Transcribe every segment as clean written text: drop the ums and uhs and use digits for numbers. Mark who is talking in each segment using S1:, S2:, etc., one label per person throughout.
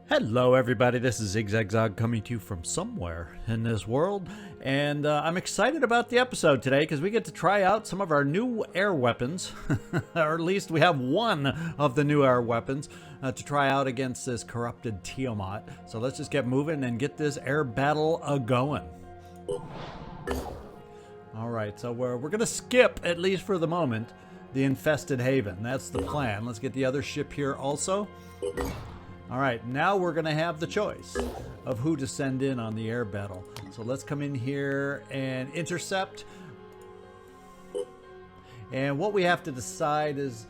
S1: Hello everybody, this is Zigzag coming to you from somewhere in this world, and I'm excited about the episode today because we get to try out some of our new air weapons, or at least we have one of the new air weapons to try out against this corrupted Tiamat. So let's just get moving and get this air battle going. Alright, so we're going to skip, at least for the moment, the Infested Haven. That's the plan. Let's get the other ship here also. Alright, now we're going to have the choice of who to send in on the air battle. So let's come in here and intercept. And what we have to decide is,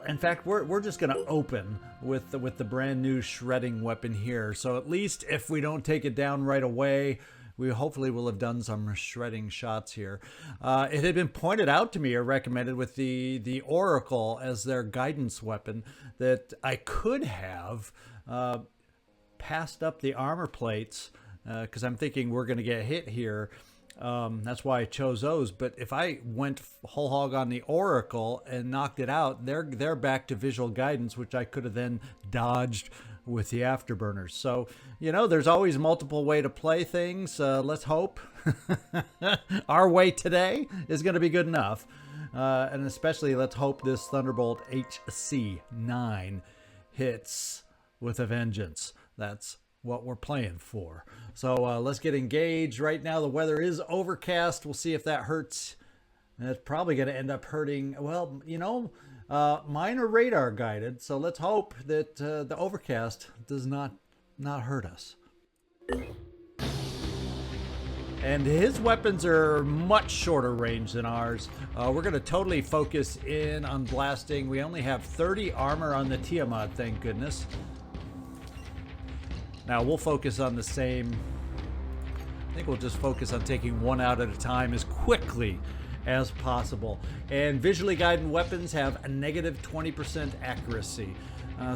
S1: in fact, we're just going to open with the brand new shredding weapon here. So at least if we don't take it down right away, we hopefully will have done some shredding shots here. It had been pointed out to me or recommended with the Oracle as their guidance weapon that I could have passed up the armor plates because I'm thinking we're going to get hit here. That's why I chose those. But if I went whole hog on the Oracle and knocked it out, they're back to visual guidance, which I could have then dodged with the afterburners. So, you know, there's always multiple way to play things. Let's hope our way today is going to be good enough. And especially let's hope this Thunderbolt HC9 hits with a vengeance. That's what we're playing for. So let's get engaged. Right now the weather is overcast. We'll see if that hurts. That's probably going to end up hurting. Well, you know, mine are radar guided, so let's hope that the overcast does not hurt us. And his weapons are much shorter range than ours. We're going to totally focus in on blasting. We only have 30 armor on the Tiamat, thank goodness. Now we'll focus on the same. I think we'll just focus on taking one out at a time as quickly as possible. And visually guided weapons have a negative 20% accuracy.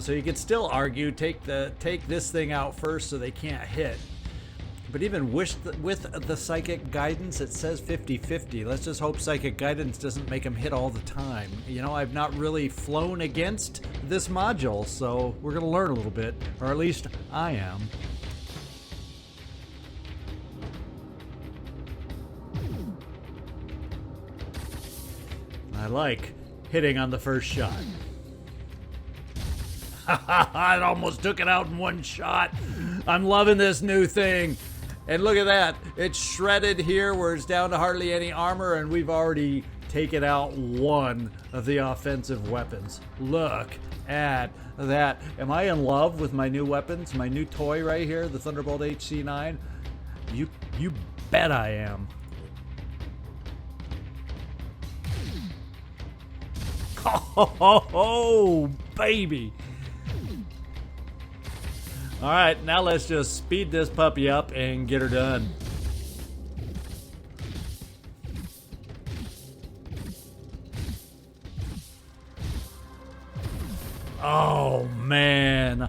S1: So you could still argue take this thing out first so they can't hit. But even with the psychic guidance, it says 50-50. Let's just hope psychic guidance doesn't make them hit all the time. You know, I've not really flown against this module, so we're going to learn a little bit, or at least I am. I like hitting on the first shot. I almost took it out in one shot. I'm loving this new thing. And look at that. It's shredded here where it's down to hardly any armor, and we've already taken out one of the offensive weapons. Look at that. Am I in love with my new weapons? My new toy right here, the Thunderbolt HC9? You bet I am. Oh, baby. All right, now let's just speed this puppy up and get her done. Oh, man.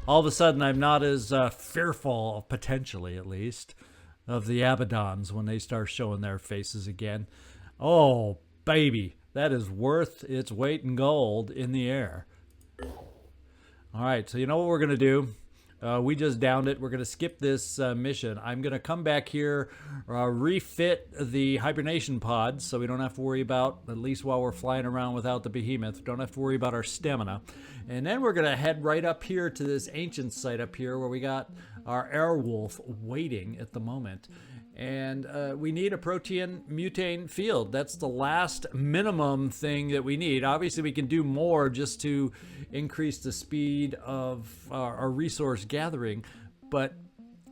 S1: All of a sudden, I'm not as fearful, potentially at least, of the Abaddons when they start showing their faces again. Oh, baby. That is worth its weight in gold in the air. All right, so you know what we're going to do? We just downed it. We're going to skip this mission. I'm going to come back here, refit the hibernation pods so we don't have to worry about, at least while we're flying around without the behemoth, don't have to worry about our stamina. And then we're going to head right up here to this ancient site up here where we got our airwolf waiting at the moment. And we need a Protean Mutane Field. That's the last minimum thing that we need. Obviously, we can do more just to increase the speed of our resource gathering, but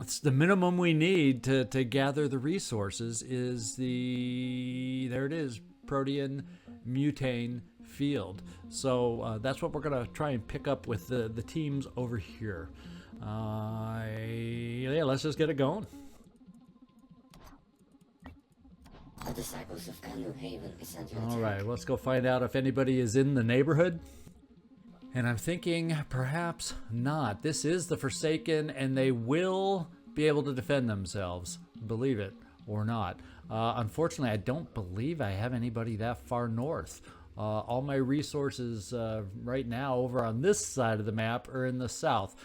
S1: it's the minimum we need to gather the resources is there it is, Protean Mutane Field. So that's what we're going to try and pick up with the teams over here. Yeah, let's just get it going.
S2: The disciples of New Haven is under attack.
S1: All right, let's go find out if anybody is in the neighborhood. And I'm thinking perhaps not. This is the Forsaken, and they will be able to defend themselves, believe it or not. Unfortunately, I don't believe I have anybody that far north. All my resources right now over on this side of the map are in the south.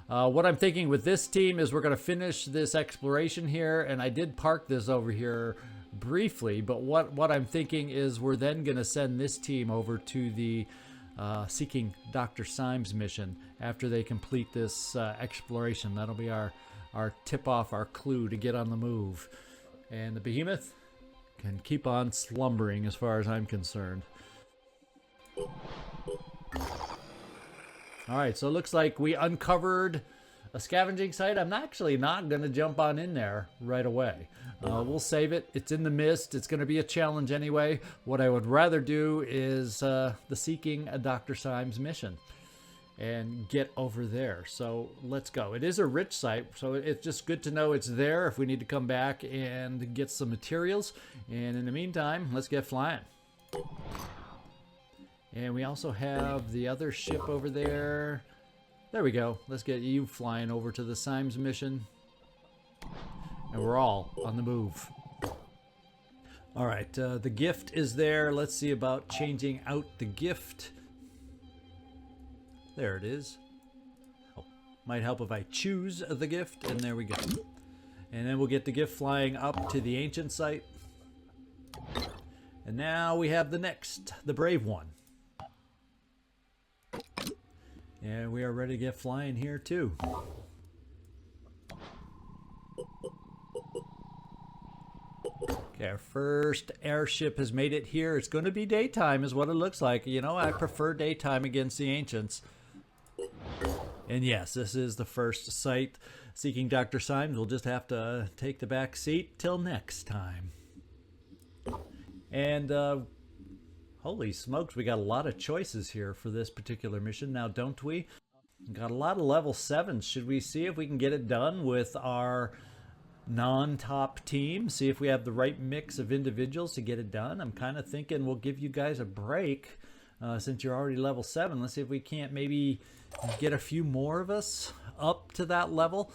S1: What I'm thinking with this team is we're going to finish this exploration here, and I did park this over here briefly, but what I'm thinking is we're then going to send this team over to the Seeking Dr. Symes mission after they complete this exploration. That'll be our tip-off, our clue to get on the move. And the behemoth can keep on slumbering as far as I'm concerned. Alright, so it looks like we uncovered a scavenging site. I'm actually not going to jump on in there right away. We'll save it. It's in the mist. It's going to be a challenge anyway. What I would rather do is the Seeking a Dr. Symes mission and get over there. So let's go. It is a rich site, so it's just good to know it's there if we need to come back and get some materials. And in the meantime, let's get flying. And we also have the other ship over there. There we go. Let's get you flying over to the Symes mission. And we're all on the move. All right, the gift is there. Let's see about changing out the gift. There it is. Oh, might help if I choose the gift, and there we go. And then we'll get the gift flying up to the ancient site. And now we have the next, the brave one. And we are ready to get flying here too. Okay, our first airship has made it here. It's going to be daytime is what it looks like. You know, I prefer daytime against the ancients. And yes, this is the first site. Seeking Dr. Symes, we'll just have to take the back seat till next time. And holy smokes, we got a lot of choices here for this particular mission now, don't we? Got a lot of level 7s. Should we see if we can get it done with our non-top team? See if we have the right mix of individuals to get it done? I'm kind of thinking we'll give you guys a break since you're already level 7. Let's see if we can't maybe get a few more of us up to that level.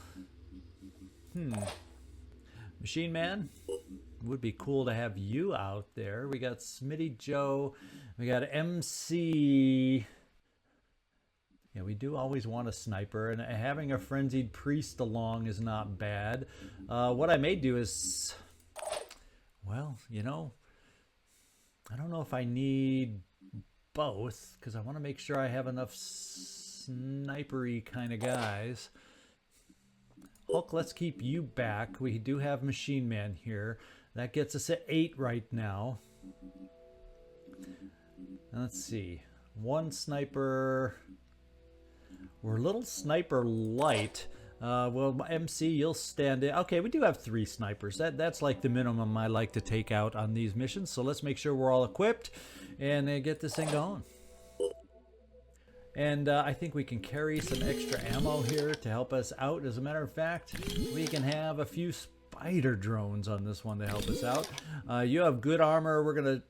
S1: Machine Man? Would be cool to have you out there. We got Smitty Joe. We got MC. Yeah, we do always want a sniper, and having a frenzied priest along is not bad. What I may do is, well, you know, I don't know if I need both, because I want to make sure I have enough snipery kind of guys. Hulk, let's keep you back. We do have Machine Man here. That gets us at 8 right now. Let's see. One sniper. We're a little sniper light. Well, MC, you'll stand in. Okay, we do have 3 snipers. That's like the minimum I like to take out on these missions. So let's make sure we're all equipped and get this thing going. And I think we can carry some extra ammo here to help us out. As a matter of fact, we can have a few spider drones on this one to help us out. You have good armor. We're gonna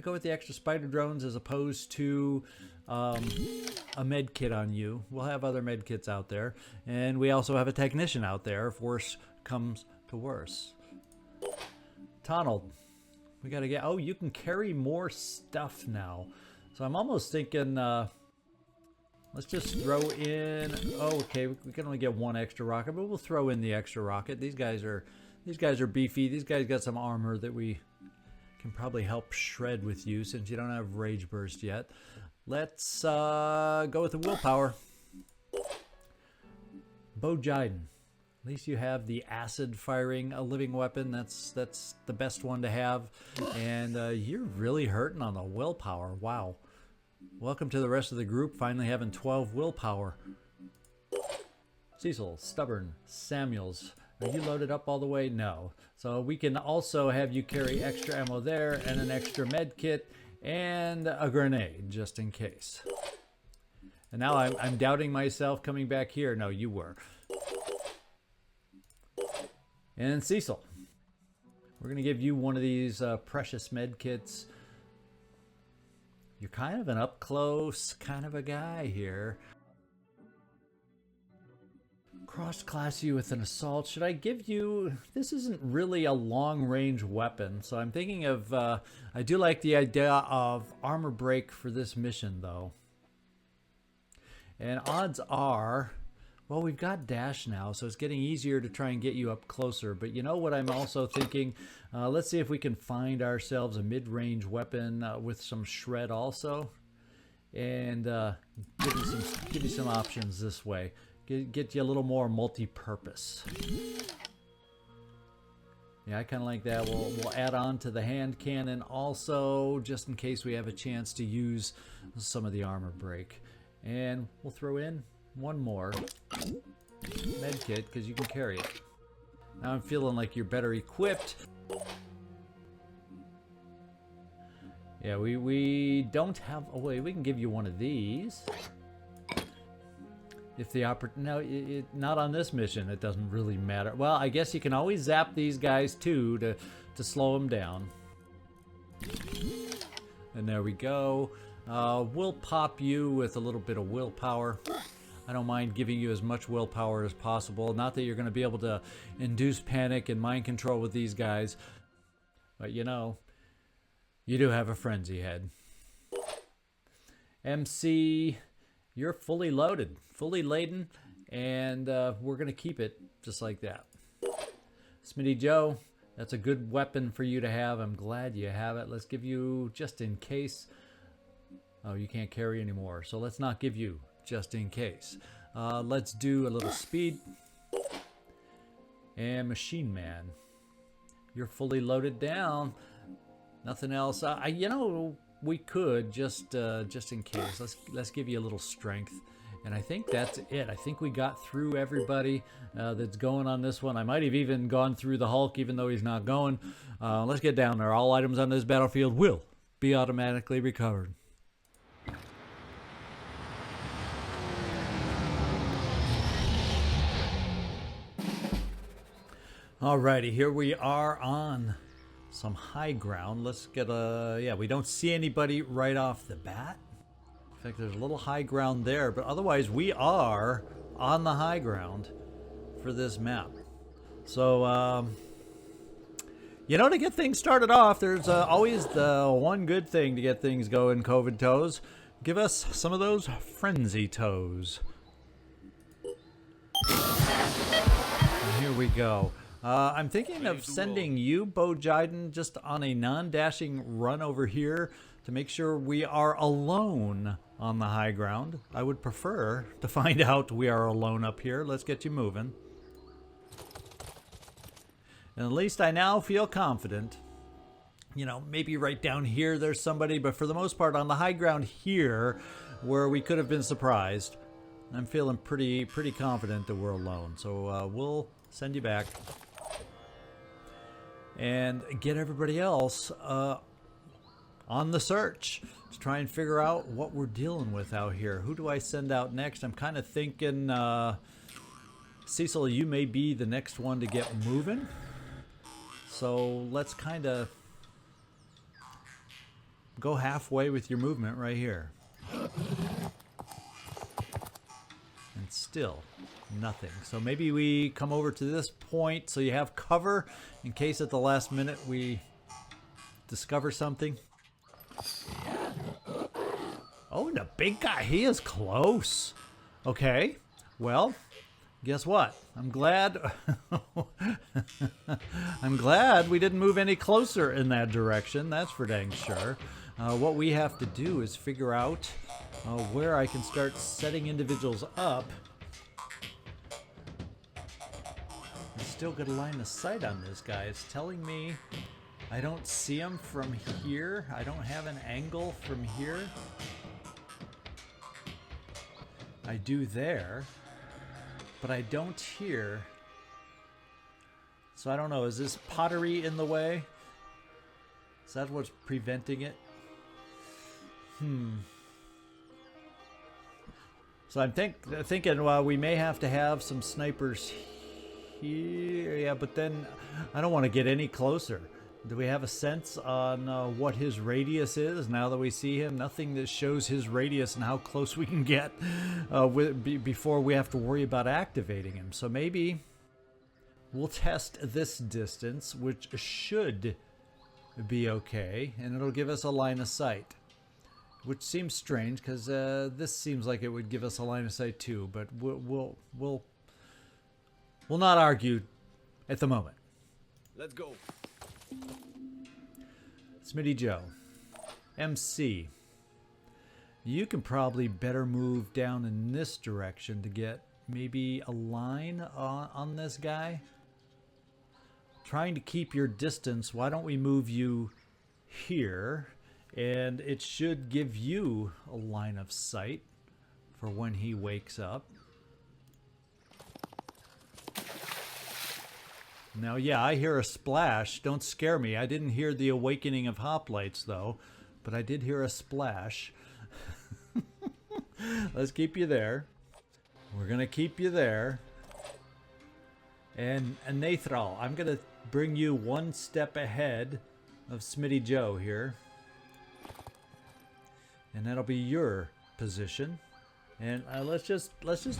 S1: go with the extra spider drones as opposed to a med kit on you. We'll have other med kits out there, and we also have a technician out there if worse comes to worse. Donald, we gotta get. Oh, you can carry more stuff now. So I'm almost thinking, let's just throw in. Oh, okay, we can only get 1 extra rocket, but we'll throw in the extra rocket. These guys are beefy. These guys got some armor that we can probably help shred with you since you don't have rage burst yet. Let's go with the willpower. Bo Jiden. At least you have the acid firing a living weapon. That's the best one to have. And you're really hurting on the willpower. Wow. Welcome to the rest of the group, finally having 12 willpower. Cecil, Stubborn, Samuels. Are you loaded up all the way? No. So we can also have you carry extra ammo there and an extra med kit and a grenade just in case. And now I'm doubting myself coming back here. No, you were. And Cecil, we're going to give you one of these precious med kits. You're kind of an up close kind of a guy here. Cross class you with an assault. Should I give you, this isn't really a long range weapon, so I'm thinking of, I do like the idea of armor break for this mission though. And odds are, well, we've got dash now, so it's getting easier to try and get you up closer. But you know what I'm also thinking? Let's see if we can find ourselves a mid-range weapon with some shred also. And give you some options this way. Get you a little more multi-purpose. Yeah, I kind of like that. We'll add on to the hand cannon also, just in case we have a chance to use some of the armor break. And we'll throw in one more med kit because you can carry it. Now I'm feeling like you're better equipped. Yeah, we don't have a way. We can give you one of these. If the not on this mission, it doesn't really matter. Well, I guess you can always zap these guys too to slow them down. And there we go. We'll pop you with a little bit of willpower. I don't mind giving you as much willpower as possible. Not that you're going to be able to induce panic and mind control with these guys. But you know, you do have a frenzy head. MC, you're fully loaded, fully laden, and we're going to keep it just like that. Smitty Joe, that's a good weapon for you to have. I'm glad you have it. Let's give you just in case. Oh, you can't carry anymore, so let's not give you just in case. Let's do a little speed. And Machine Man, you're fully loaded down. Nothing else. You know, we could just in case. Let's give you a little strength. And I think that's it. I think we got through everybody that's going on this one. I might have even gone through the Hulk, even though he's not going. Let's get down there. All items on this battlefield will be automatically recovered. Alrighty, here we are on some high ground. Let's get yeah, we don't see anybody right off the bat. In fact, there's a little high ground there, but otherwise we are on the high ground for this map. So, you know, to get things started off, there's always the one good thing to get things going, COVID toes. Give us some of those frenzy toes. And here we go. I'm thinking of sending you, Bo Jiden, just on a non-dashing run over here to make sure we are alone on the high ground. I would prefer to find out we are alone up here. Let's get you moving. And at least I now feel confident. You know, maybe right down here there's somebody, but for the most part on the high ground here, where we could have been surprised, I'm feeling pretty confident that we're alone. So we'll send you back. And get everybody else on the search to try and figure out what we're dealing with out here. Who do I send out next? I'm kind of thinking, Cecil, you may be the next one to get moving. So let's kind of go halfway with your movement right here. And still nothing. So maybe we come over to this point so you have cover in case at the last minute we discover something. Oh, the big guy, he is close. Okay, well, guess what? I'm glad I'm glad we didn't move any closer in that direction. That's for dang sure. What we have to do is figure out where I can start setting individuals up. Still got a line of sight on this guy. It's telling me I don't see him from here. I don't have an angle from here. I do there, but I don't here. So I don't know. Is this pottery in the way? Is that what's preventing it? So I'm thinking, well, we may have to have some snipers here. Yeah, but then I don't want to get any closer. Do we have a sense on what his radius is now that we see him? Nothing that shows his radius and how close we can get before we have to worry about activating him. So maybe we'll test this distance, which should be okay, and it'll give us a line of sight. which seems strange because this seems like it would give us a line of sight too. But we'll not argue at the moment.
S3: Let's go.
S1: Smitty Joe, MC. You can probably better move down in this direction to get maybe a line on this guy. Trying to keep your distance, why don't we move you here? And it should give you a line of sight for when he wakes up. Now, yeah, I hear a splash. Don't scare me. I didn't hear the awakening of hoplites, though. But I did hear a splash. Let's keep you there. We're going to keep you there. And Nathral, I'm going to bring you one step ahead of Smitty Joe here. And that'll be your position. And let's just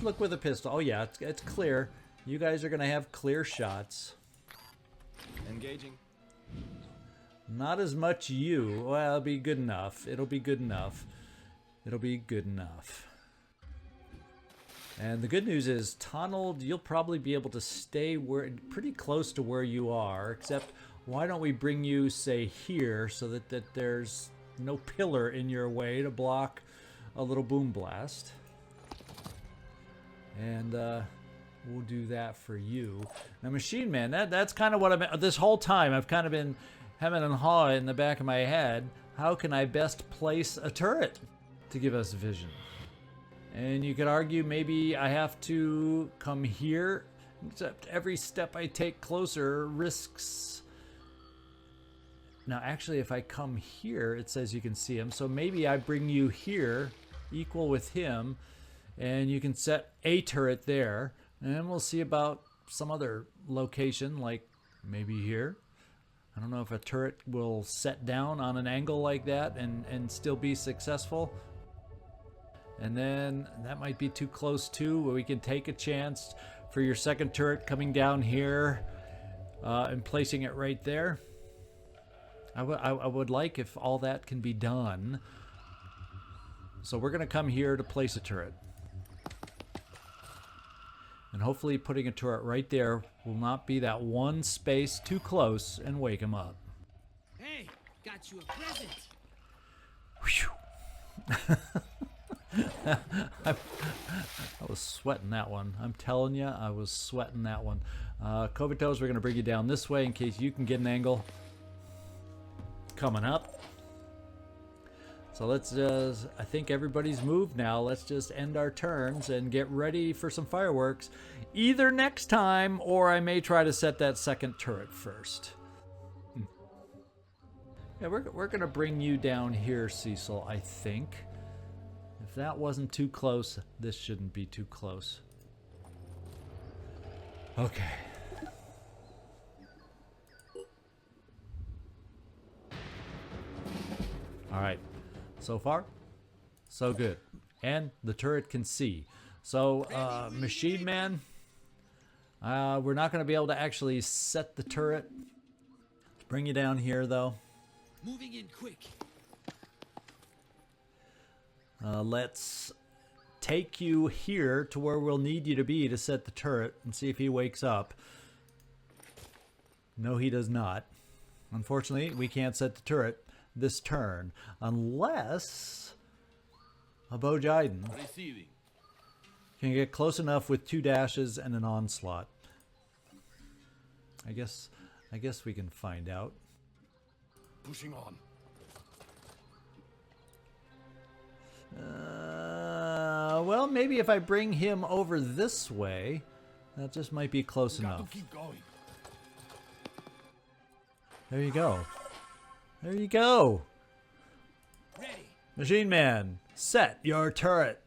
S1: look with a pistol. Oh, yeah, it's clear. You guys are going to have clear shots.
S3: Engaging.
S1: Not as much you. Well, it'll be good enough. It'll be good enough. It'll be good enough. And the good news is, Tonald, you'll probably be able to stay pretty close to where you are, except why don't we bring you, say, here, so that there's no pillar in your way to block a little boom blast. And we'll do that for you. Now, Machine Man, that's kind of what I'm... This whole time, I've kind of been hemming and hawing in the back of my head. How can I best place a turret to give us vision? And you could argue maybe I have to come here, except every step I take closer risks... Now, actually, if I come here, it says you can see him. So maybe I bring you here, equal with him, and you can set a turret there. And we'll see about some other location, like maybe here. I don't know if a turret will set down on an angle like that and still be successful. And then that might be too close too, where we can take a chance for your second turret coming down here and placing it right there. I would like if all that can be done. So we're going to come here to place a turret. And hopefully putting a turret right there will not be that one space too close and wake him up.
S4: Hey, got you a present.
S1: I was sweating that one. I'm telling you, I was sweating that one. Kovitos, we're going to bring you down this way in case you can get an angle. Coming up. So let's just, I think everybody's moved now. Let's just end our turns and get ready for some fireworks. Either next time, or I may try to set that second turret first. Yeah, we're going to bring you down here, Cecil, I think. If that wasn't too close, this shouldn't be too close. Okay. All right. So far, so good. And the turret can see. So, Machine Man, we're not going to be able to actually set the turret. Let's bring you down here, though.
S4: Moving in quick.
S1: Let's take you here to where we'll need you to be to set the turret and see if he wakes up. No, he does not. Unfortunately, we can't set the turret this turn unless a Bojaiden can get close enough with 2 dashes and an onslaught. I guess we can find out.
S3: Pushing on.
S1: Well, maybe if I bring him over this way, that just might be close
S3: Got
S1: enough.
S3: to keep going.
S1: There you go. There you go.
S4: Ready.
S1: Machine Man, set your turret.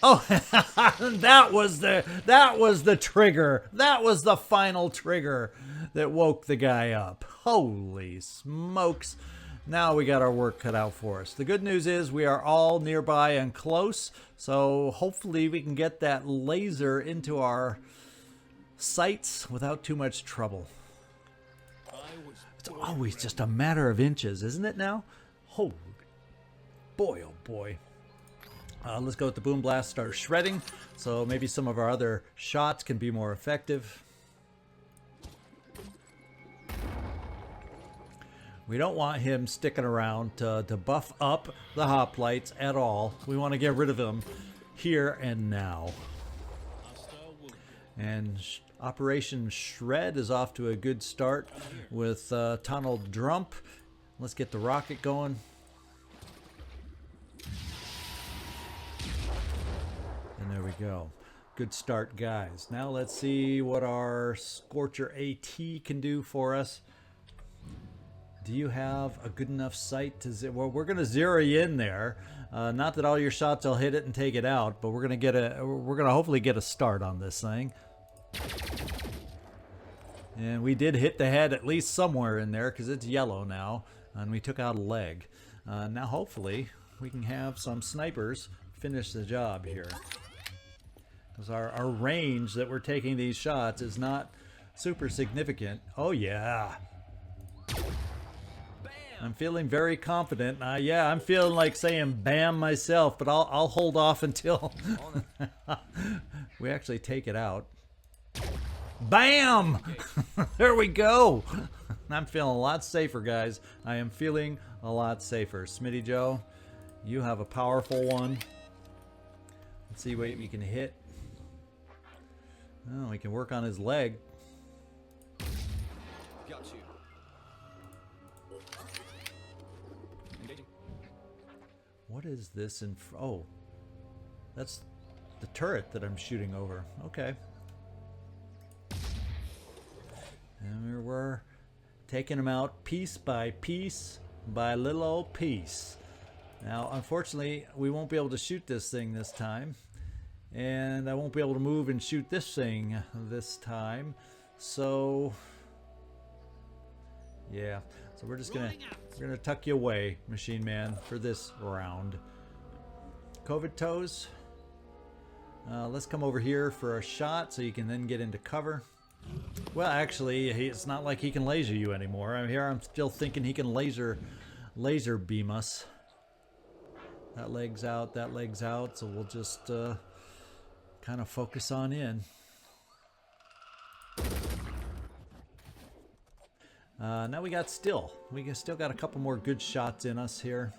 S1: Oh, that was the trigger. That was the final trigger that woke the guy up. Holy smokes. Now we got our work cut out for us. The good news is we are all nearby and close, so hopefully we can get that laser into our sights without too much trouble. It's always just a matter of inches, isn't it now? Holy. boy, oh boy. Let's go with the boom blast, start shredding, so maybe some of our other shots can be more effective. We don't want him sticking around to buff up the hoplites at all. We want to get rid of him here and now. And Operation Shred is off to a good start with Tunnel Drump. Let's get the rocket going. And there we go. Good start, guys. Now let's see what our Scorcher AT can do for us. Do you have a good enough sight to well, we're going to zero you in there. Not that all your shots will hit it and take it out, but we're going to hopefully get a start on this thing. And we did hit the head at least somewhere in there because it's yellow now, and we took out a leg. Now hopefully we can have some snipers finish the job here. Because our range that we're taking these shots is not super significant. Oh yeah. I'm feeling very confident. Yeah, I'm feeling like saying bam myself, but I'll hold off until we actually take it out. Bam! There we go. I'm feeling a lot safer, guys. I am feeling a lot safer. Smitty Joe, you have a powerful one. Let's see what we can hit. Oh, we can work on his leg.
S3: Got you. Engaging.
S1: What is this in oh, that's the turret that I'm shooting over. Okay. And we're taking them out piece by piece by little old piece. Now, unfortunately, we won't be able to shoot this thing this time. And I won't be able to move and shoot this thing this time. So, yeah. So we're just gonna tuck you away, Machine Man, for this round. COVID toes. Let's come over here for a shot so you can then get into cover. Well, actually, it's not like he can laser you anymore. I'm still thinking he can laser beam us. That leg's out, so we'll just kind of focus on in. Now we still got a couple more good shots in us here.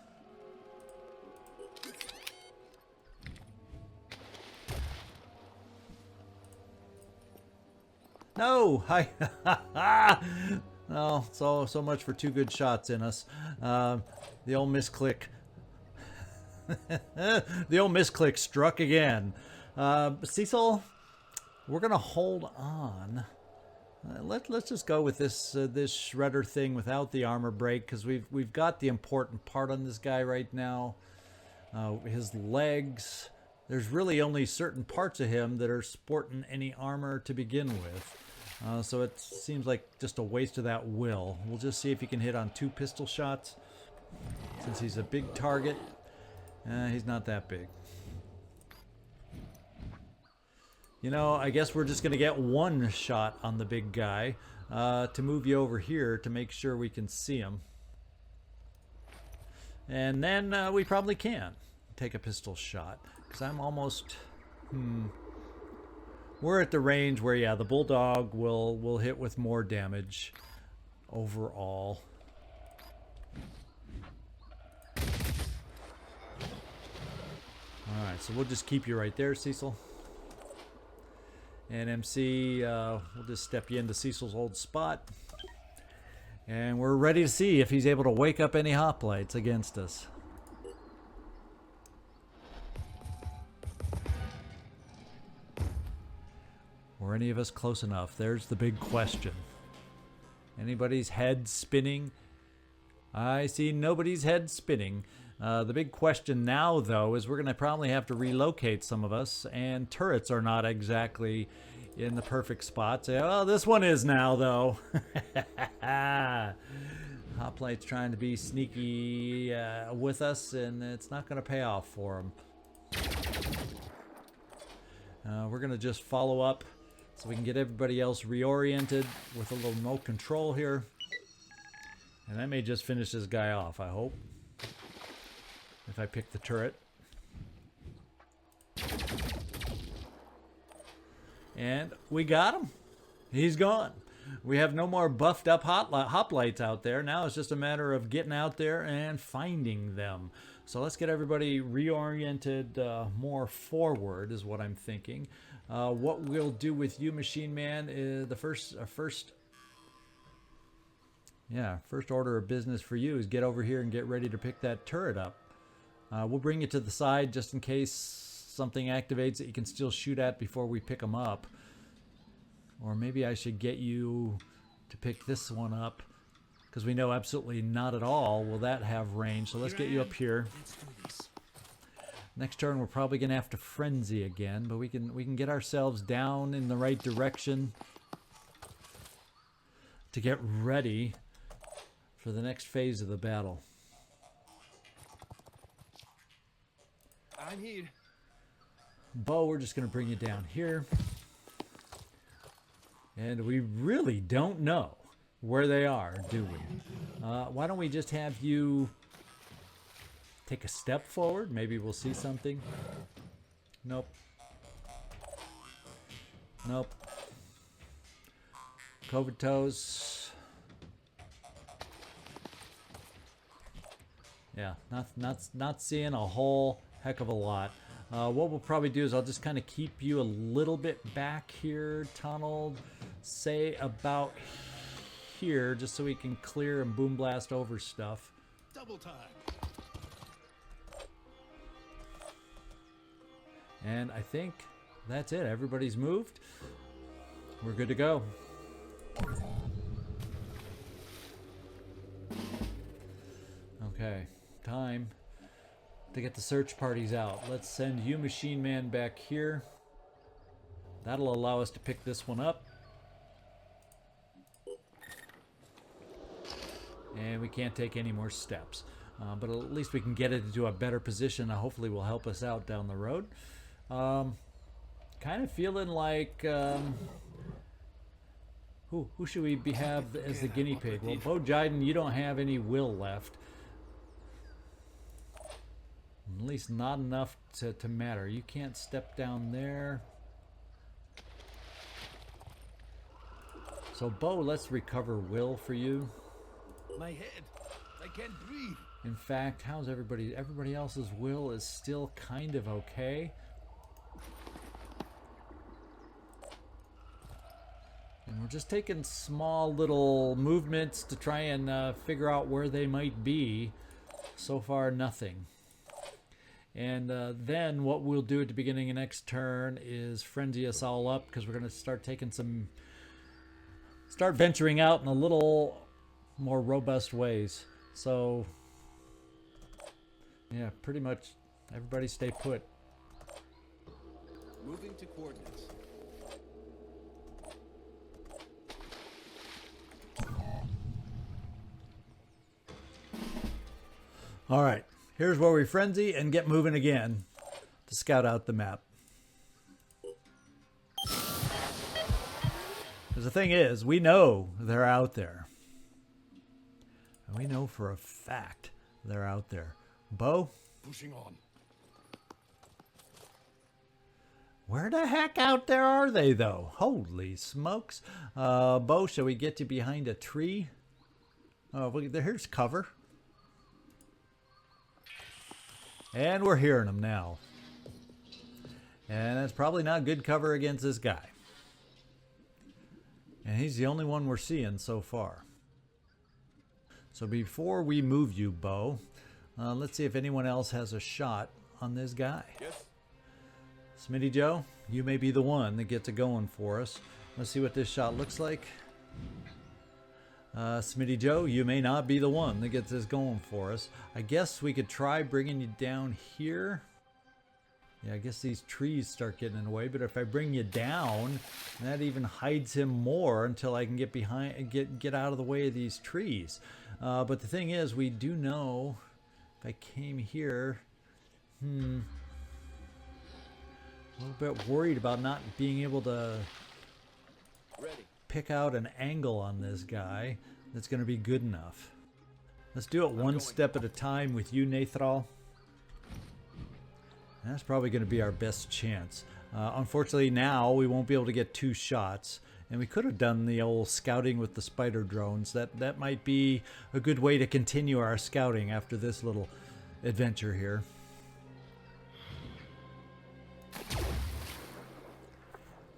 S1: No! Hi! Oh, so much for two good shots in us. The old misclick. The old misclick struck again. Cecil, we're gonna hold on. Let's just go with this shredder thing without the armor break because we've got the important part on this guy right now. His legs. There's really only certain parts of him that are sporting any armor to begin with. So it seems like just a waste of that will. We'll just see if he can hit on 2 pistol shots. Since he's a big target. He's not that big. You know, I guess we're just going to get 1 shot on the big guy to move you over here to make sure we can see him. And then we probably can take a pistol shot. Because I'm almost... We're at the range where, yeah, the Bulldog will hit with more damage overall. Alright, so we'll just keep you right there, Cecil. And MC, we'll just step you into Cecil's old spot. And we're ready to see if he's able to wake up any hoplites against us. Were any of us close enough? There's the big question. Anybody's head spinning? I see nobody's head spinning. The big question now, though, is we're going to probably have to relocate some of us, and turrets are not exactly in the perfect spot. Oh, this one is now, though. Hoplite's trying to be sneaky with us, and it's not going to pay off for him. We're going to just follow up so we can get everybody else reoriented with a little no control here. And that may just finish this guy off, I hope. if I pick the turret. And we got him. He's gone. We have no more buffed up hoplites out there. Now it's just a matter of getting out there and finding them. So let's get everybody reoriented more forward is what I'm thinking. What we'll do with you, Machine Man, is the first order of business for you is get over here and get ready to pick that turret up. We'll bring you to the side just in case something activates that you can still shoot at before we pick them up. Or maybe I should get you to pick this one up, because we know absolutely not at all will that have range. So let's get you up here.
S4: Let's do this.
S1: Next turn we're probably gonna have to frenzy again, but we can get ourselves down in the right direction to get ready for the next phase of the battle.
S3: I'm here.
S1: Bo, we're just gonna bring you down here. And we really don't know where they are, do we? Why don't we just have you take a step forward? Maybe we'll see something. Nope. Nope. COVID toes. Yeah, not seeing a whole heck of a lot. What we'll probably do is I'll just kind of keep you a little bit back here, tunneled, say about here, just so we can clear and boom blast over stuff.
S3: Double time.
S1: And I think that's it. Everybody's moved. We're good to go. Okay, time to get the search parties out. Let's send you, Machine Man, back here. That'll allow us to pick this one up. And we can't take any more steps. But at least we can get it into a better position. Hopefully will help us out down the road. Kind of feeling like... who should we have as the guinea pig? Well, Bo Jiden, you don't have any will left. At least not enough to matter. You can't step down there. So Bo, let's recover will for you.
S3: My head. I can't breathe.
S1: In fact, how's everybody? Everybody else's will is still kind of okay. And we're just taking small little movements to try and figure out where they might be. So far, nothing. And then what we'll do at the beginning of next turn is frenzy us all up, because we're going to start venturing out in a little more robust ways. So, yeah, pretty much everybody stay put.
S3: Moving to coordinates.
S1: All right. Here's where we frenzy and get moving again to scout out the map. Because the thing is, we know they're out there. And we know for a fact they're out there. Bo?
S3: Pushing on.
S1: Where the heck out there are they, though? Holy smokes. Bo, shall we get you behind a tree? Oh, here's cover. And we're hearing them now. And that's probably not good cover against this guy. And he's the only one we're seeing so far. So before we move you, Bo, let's see if anyone else has a shot on this guy.
S3: Yes.
S1: Smitty Joe, you may be the one that gets it going for us. Let's see what this shot looks like. Smitty Joe, you may not be the one that gets this going for us. I guess we could try bringing you down here. Yeah, I guess these trees start getting in the way, but if I bring you down, that even hides him more until I can get behind, get out of the way of these trees. But the thing is, we do know if I came here, a little bit worried about not being able to pick out an angle on this guy that's going to be good enough. Let's do it one step at a time with you, Nathral. That's probably going to be our best chance. Unfortunately, now we won't be able to get 2 shots. And we could have done the old scouting with the spider drones. That might be a good way to continue our scouting after this little adventure here.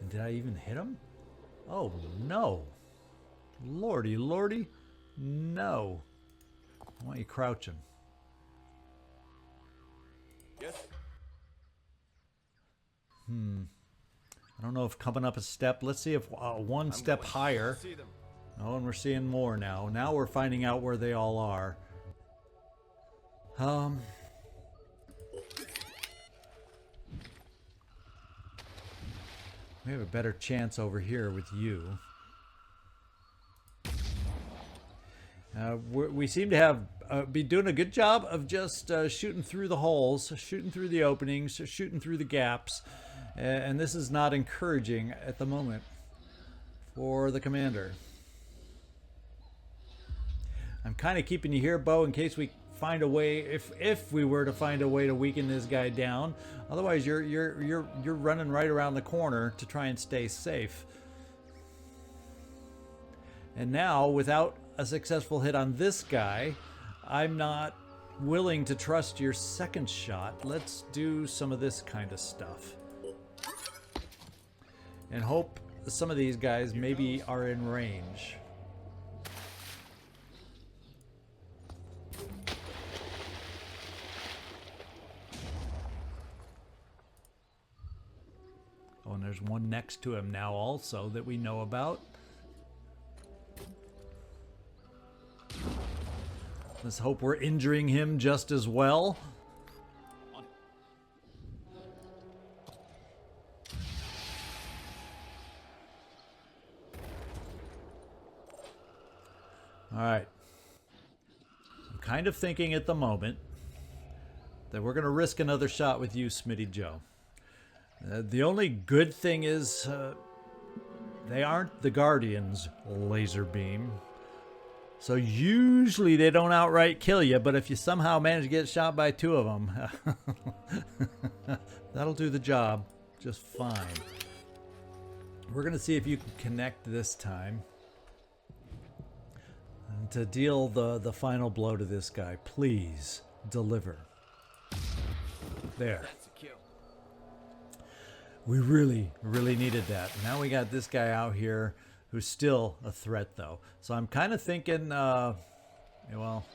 S1: And did I even hit him? Oh, no. Lordy, lordy. No. I want you crouching.
S5: Yes.
S1: I don't know if coming up a step. Let's see if one step higher.
S5: See them.
S1: Oh, and we're seeing more now. Now we're finding out where they all are. We have a better chance over here with you. We seem to have be doing a good job of just shooting through the holes, shooting through the openings, shooting through the gaps. And this is not encouraging at the moment for the commander. I'm kind of keeping you here, Bo, in case we find a way, if we were to find a way to weaken this guy down. Otherwise, you're running right around the corner to try and stay safe. And now, without a successful hit on this guy, I'm not willing to trust your second shot. Let's do some of this kind of stuff. And hope some of these guys maybe are in range. Oh, and there's one next to him now also that we know about. Let's hope we're injuring him just as well. All right. I'm kind of thinking at the moment that we're going to risk another shot with you, Smitty Joe. The only good thing is they aren't the Guardian's laser beam. So usually they don't outright kill you, but if you somehow manage to get shot by 2 of them, that'll do the job just fine. We're going to see if you can connect this time. And to deal the final blow to this guy, please deliver. There.
S5: That's a kill.
S1: We really, really needed that. Now we got this guy out here who's still a threat, though. So I'm kind of thinking, well,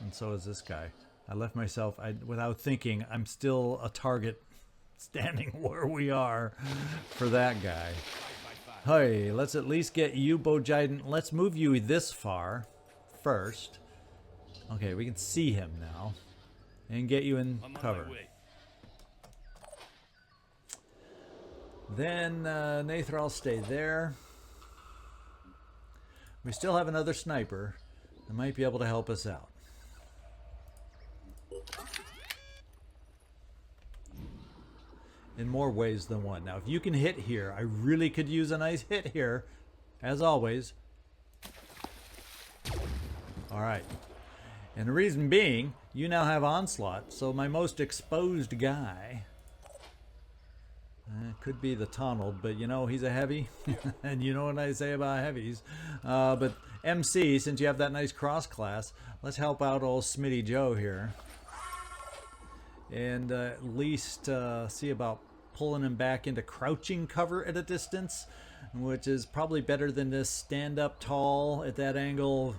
S1: and so is this guy. I left myself, without thinking, I'm still a target standing where we are for that guy. Hey, let's at least get you, Bojiden. Let's move you this far first. Okay, we can see him now. And get you in cover. Then, Nathan, I'll stay there. We still have another sniper that might be able to help us out. In more ways than one. Now, if you can hit here, I really could use a nice hit here, as always. All right. And the reason being, you now have Onslaught, so my most exposed guy could be the Tonald, but you know, he's a heavy. And you know what I say about heavies. But MC, since you have that nice cross class, let's help out old Smitty Joe here. And at least see about pulling him back into crouching cover at a distance, which is probably better than this stand up tall at that angle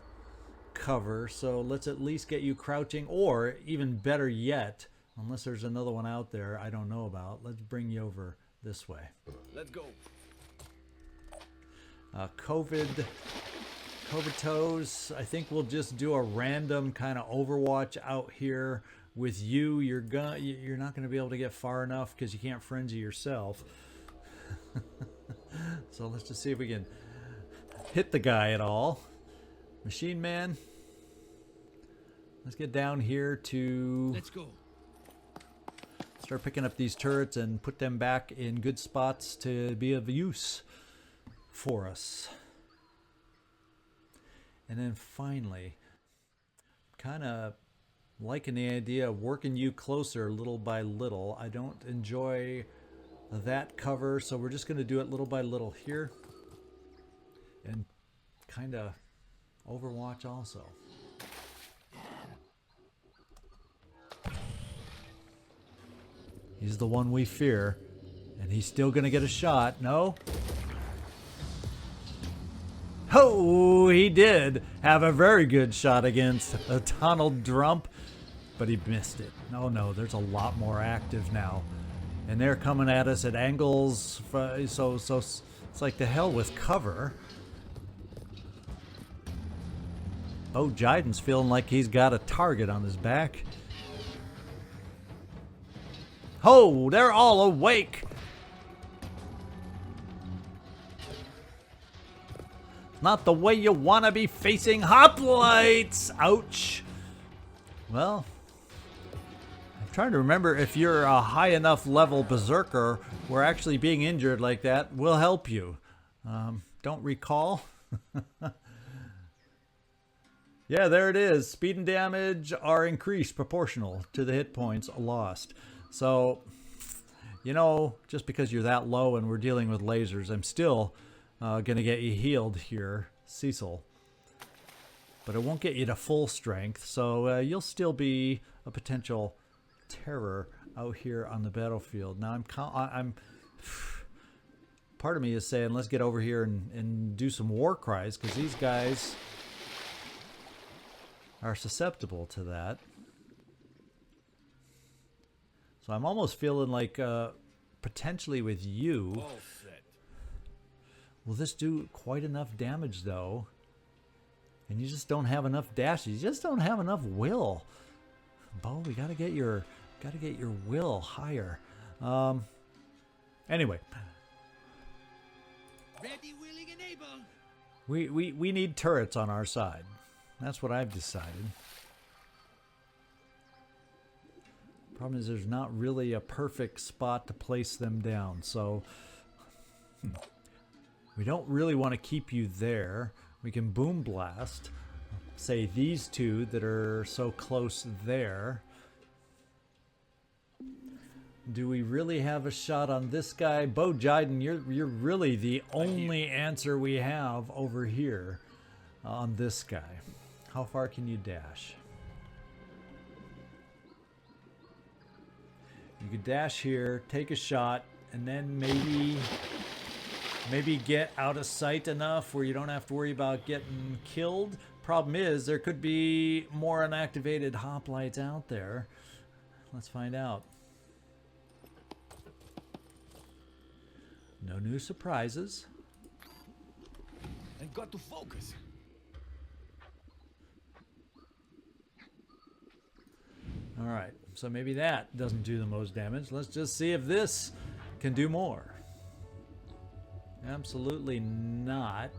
S1: cover. So let's at least get you crouching, or even better yet, unless there's another one out there I don't know about, let's bring you over this way.
S5: Let's go.
S1: COVID toes. I think we'll just do a random kind of Overwatch out here with you. You're not going to be able to get far enough because you can't frenzy yourself. So let's just see if we can hit the guy at all. Machine Man. Let's get down here to...
S4: Let's go.
S1: Start picking up these turrets and put them back in good spots to be of use for us. And then finally, kind of liking the idea of working you closer little by little. I don't enjoy that cover, so we're just going to do it little by little here. And kind of Overwatch also. He's the one we fear. And he's still going to get a shot. No? Oh, he did have a very good shot against a Donald Trump, but he missed it. Oh no, there's a lot more active now. And they're coming at us at angles, so it's like the hell with cover. Oh, Jaiden's feeling like he's got a target on his back. Oh, they're all awake. Not the way you want to be facing hoplites. Ouch. Well, I'm trying to remember if you're a high enough level berserker where actually being injured like that will help you. Don't recall. Yeah, there it is. Speed and damage are increased proportional to the hit points lost. So, you know, just because you're that low and we're dealing with lasers, I'm still going to get you healed here, Cecil. But it won't get you to full strength, so you'll still be a potential terror out here on the battlefield. Now, I'm part of me is saying, let's get over here and do some war cries, because these guys are susceptible to that. So I'm almost feeling like potentially with you,
S3: All set.
S1: will this do quite enough damage though? And you just don't have enough dashes. You just don't have enough will. Bo, we gotta get your will higher. Anyway,
S4: Ready, willing, and able.
S1: we need turrets on our side. That's what I've decided. Problem is there's not really a perfect spot to place them down, so we don't really want to keep you there. We can boom blast, say these two that are so close there. Do we really have a shot on this guy? Bo Jiden, you're really the only answer we have over here on this guy. How far can you dash? You could dash here, take a shot, and then maybe get out of sight enough where you don't have to worry about getting killed. Problem is, there could be more unactivated hoplites out there. Let's find out. No new surprises.
S3: And got to focus.
S1: All right, so maybe that doesn't do the most damage. Let's just see if this can do more. Absolutely not.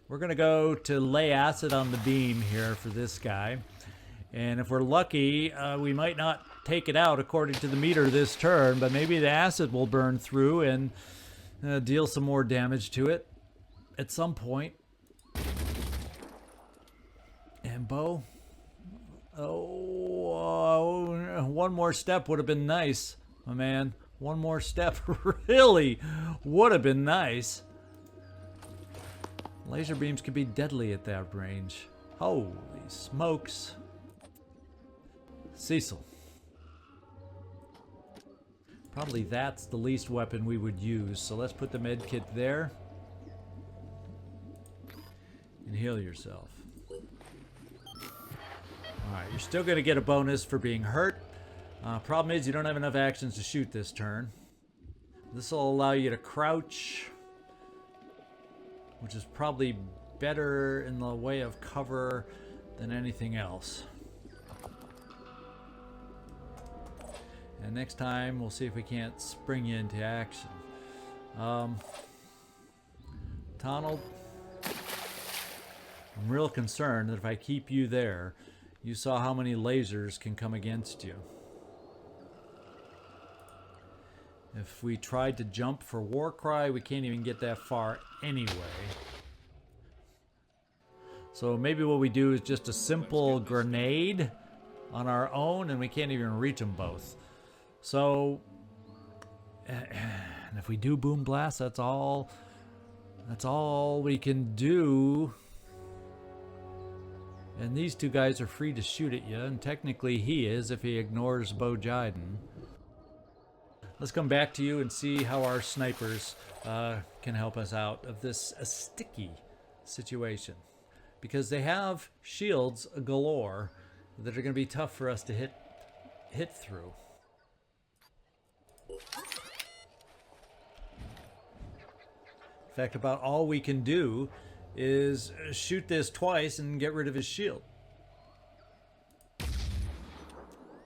S1: We're going to go to lay acid on the beam here for this guy. And if we're lucky, we might not take it out according to the meter this turn, but maybe the acid will burn through and deal some more damage to it at some point. And Bo, one more step would have been nice, my man. One more step really would have been nice. Laser beams can be deadly at that range. Holy smokes. Cecil. Probably that's the least weapon we would use, so let's put the med kit there. And heal yourself. Alright, you're still going to get a bonus for being hurt. Problem is you don't have enough actions to shoot this turn. This will allow you to crouch, which is probably better in the way of cover than anything else. And next time we'll see if we can't spring you into action. Donald, I'm real concerned that if I keep you there, you saw how many lasers can come against you. If we tried to jump for Warcry, we can't even get that far anyway. So maybe what we do is just a simple grenade on our own, and we can't even reach them both. So, and if we do boom blast, that's all we can do. And these two guys are free to shoot at you, and technically he is if he ignores Bo Jiden. Let's come back to you and see how our snipers can help us out of this sticky situation. Because they have shields galore that are going to be tough for us to hit through. In fact, about all we can do is shoot this twice and get rid of his shield.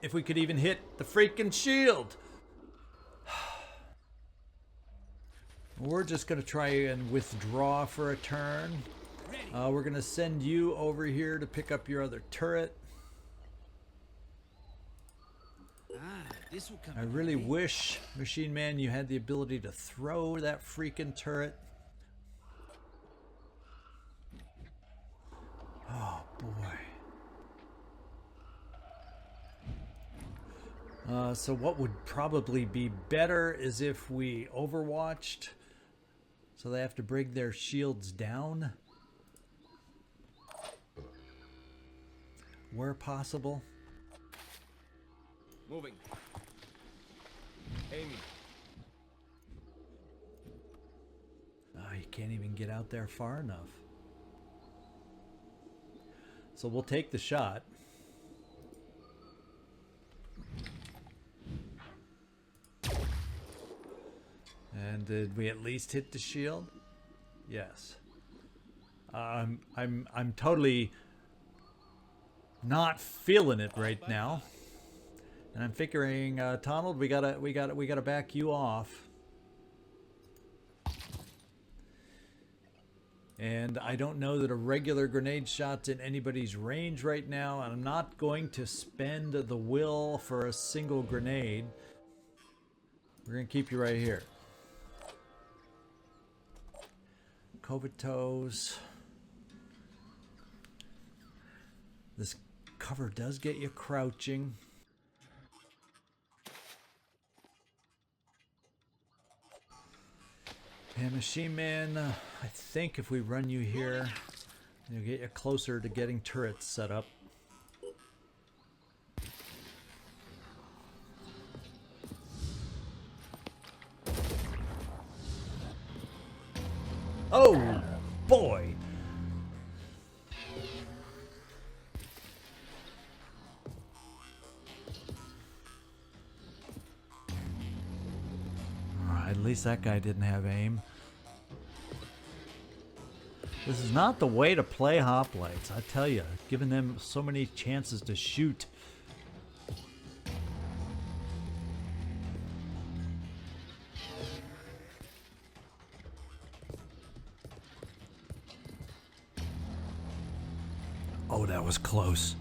S1: If we could even hit the freaking shield. We're just going to try and withdraw for a turn. We're going to send you over here to pick up your other turret.
S4: This will come
S1: I really wish, Machine Man, you had the ability to throw that freaking turret. Oh, boy. So what would probably be better is if we overwatched. So they have to bring their shields down. Where possible.
S5: Moving. Aiming.
S1: Oh, you can't even get out there far enough. So we'll take the shot. And did we at least hit the shield? Yes. I'm totally not feeling it right now. And I'm figuring, Donald, we gotta back you off. And I don't know that a regular grenade shot's in anybody's range right now, and I'm not going to spend the will for a single grenade. We're gonna keep you right here. Covetose. This cover does get you crouching. And Machine Man, I think if we run you here, it'll get you closer to getting turrets set up. Oh, boy! Alright, at least that guy didn't have aim. This is not the way to play hoplites, I tell you. Giving them so many chances to shoot. Oh, that was close.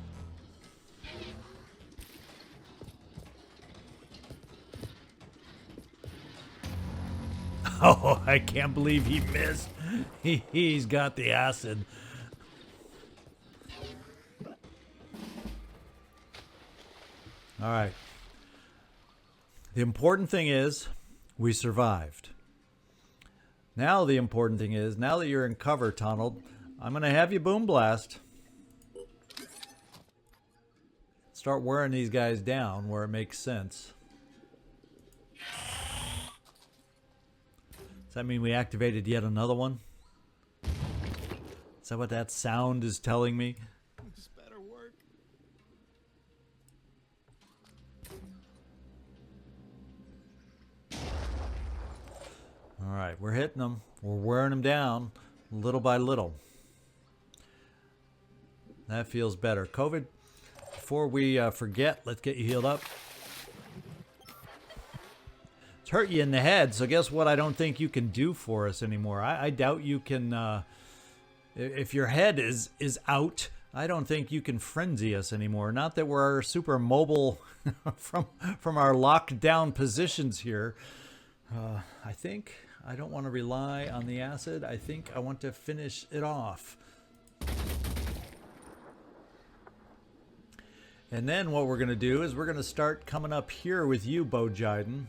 S1: Oh, I can't believe he missed. He's got the acid. All right. The important thing is we survived. Now the important thing is, now that you're in cover, Donald, I'm going to have you boom blast. Start wearing these guys down where it makes sense. Does that mean we activated yet another one? Is that what that sound is telling me?
S3: This better work.
S1: All right, we're hitting them. We're wearing them down little by little. That feels better. COVID, before we forget, let's get you healed up. It's hurt you in the head, so guess what I don't think you can do for us anymore. I doubt you can, if your head is out, I don't think you can frenzy us anymore. Not that we're super mobile from our locked down positions here. I think I don't want to rely on the acid. I think I want to finish it off. And then what we're going to do is we're going to start coming up here with you, Bojiden.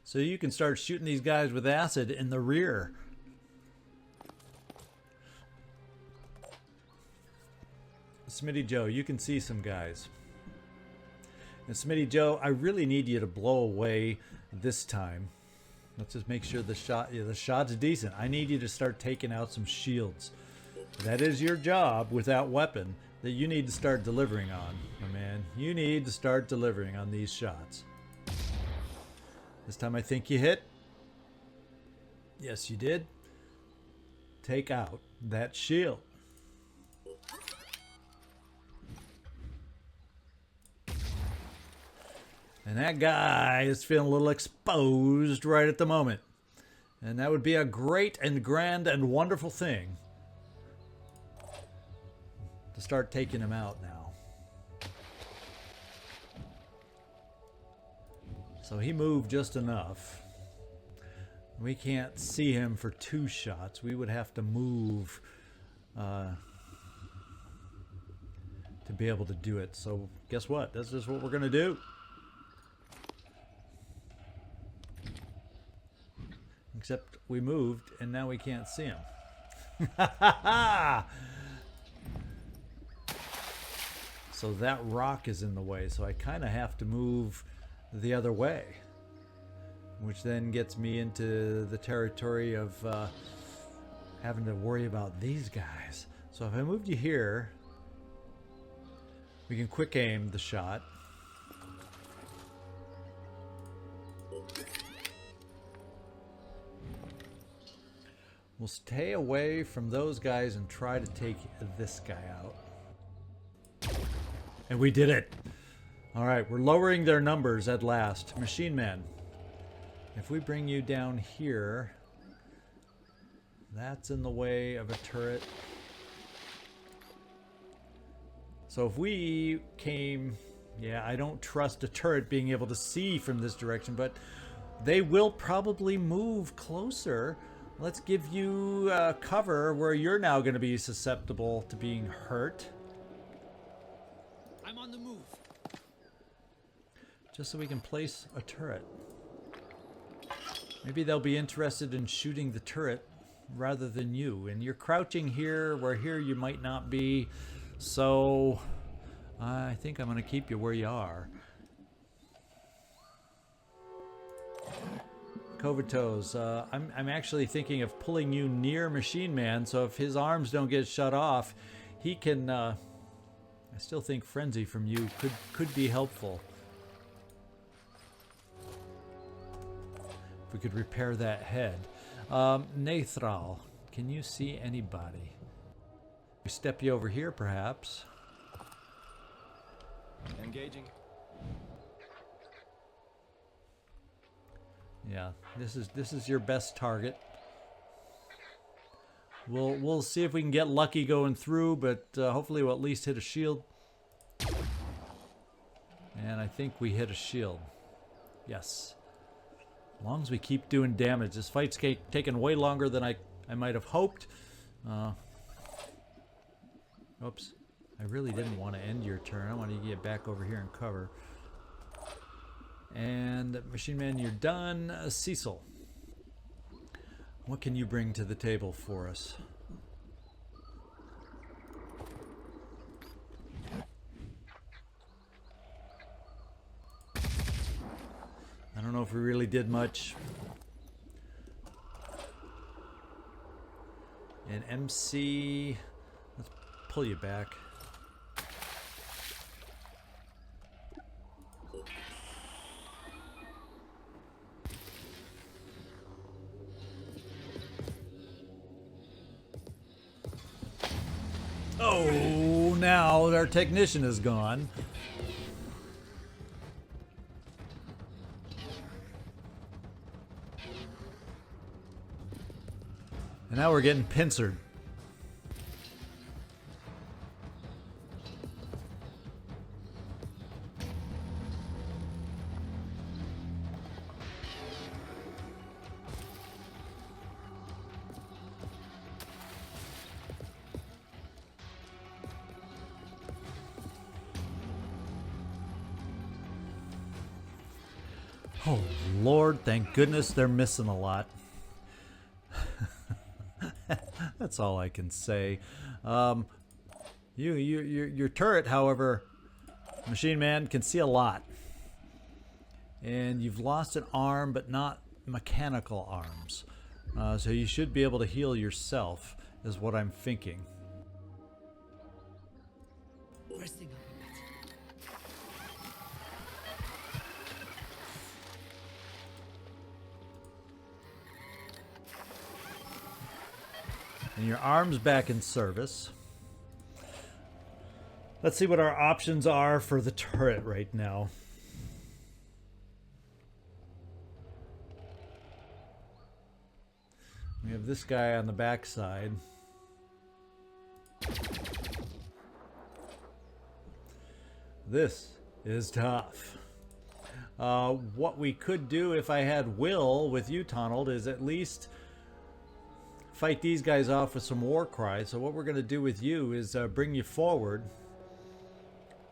S1: So you can start shooting these guys with acid in the rear. Smitty Joe, you can see some guys. And Smitty Joe, I really need you to blow away this time. Let's just make sure the shot's decent. I need you to start taking out some shields. That is your job without weapon that you need to start delivering on, my man. You need to start delivering on these shots. This time I think you hit. Yes, you did. Take out that shield. And that guy is feeling a little exposed right at the moment. And that would be a great and grand and wonderful thing to start taking him out now. So he moved just enough. We can't see him for 2 shots. We would have to move to be able to do it. So guess what? That's just what we're going to do. Except we moved and now we can't see him. So that rock is in the way. So I kind of have to move the other way, which then gets me into the territory of having to worry about these guys. So if I moved you here, we can quick aim the shot. We'll stay away from those guys and try to take this guy out. And we did it. All right, we're lowering their numbers at last. Machine Man, if we bring you down here, that's in the way of a turret. So if we came, yeah, I don't trust a turret being able to see from this direction, but they will probably move closer. Let's give you cover where you're now going to be susceptible to being hurt.
S4: I'm on the move.
S1: Just so we can place a turret. Maybe they'll be interested in shooting the turret rather than you. And you're crouching here, where here you might not be. So I think I'm going to keep you where you are. Covetose, I'm actually thinking of pulling you near Machine Man, so if his arms don't get shut off, he can, I still think Frenzy from you could be helpful. If we could repair that head. Nathral, can you see anybody? We step you over here, perhaps.
S5: Engaging.
S1: Yeah, this is your best target. We'll see if we can get lucky going through, but hopefully we'll at least hit a shield. And I think we hit a shield. Yes. As long as we keep doing damage. This fight's taken way longer than I might have hoped. Oops. I really didn't want to end your turn. I wanted to get back over here and cover. And Machine Man, you're done. Cecil, what can you bring to the table for us? I don't know if we really did much. And MC, let's pull you back. Oh, now our technician is gone. And now we're getting pincered. Oh, Lord, thank goodness they're missing a lot. That's all I can say. Your turret, however, Machine Man, can see a lot. And you've lost an arm, but not mechanical arms. So you should be able to heal yourself, is what I'm thinking.
S4: Resting up a bit.
S1: And your arm's back in service. Let's see what our options are for the turret right now. We have this guy on the backside. This is tough. What we could do if I had Will with you, Donald, is at least fight these guys off with some war cries. So what we're going to do with you is bring you forward.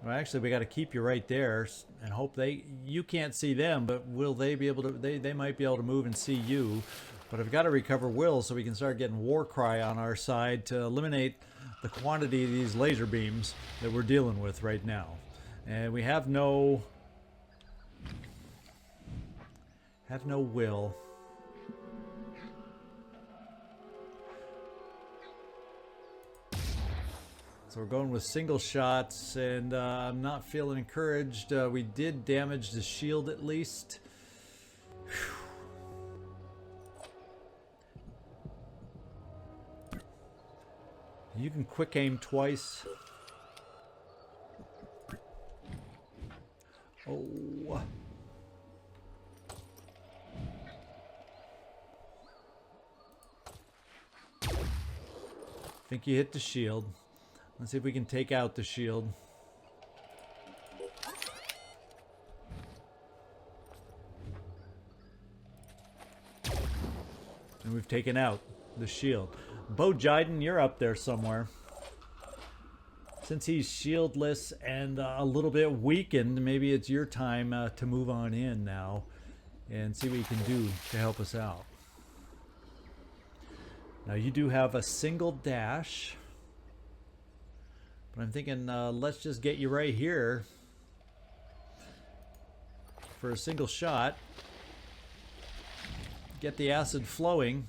S1: Well, actually, we got to keep you right there and hope you can't see them, but will they be able to? They might be able to move and see you. But I've got to recover Will so we can start getting war cry on our side to eliminate the quantity of these laser beams that we're dealing with right now. And we have no Will. So we're going with single shots, and I'm not feeling encouraged. We did damage the shield at least. Whew. You can quick aim twice. Oh. I think you hit the shield. Let's see if we can take out the shield. And we've taken out the shield. Bo Jiden, you're up there somewhere. Since he's shieldless and a little bit weakened, maybe it's your time to move on in now and see what you can do to help us out. Now you do have a single dash, but I'm thinking let's just get you right here for a single shot. Get the acid flowing.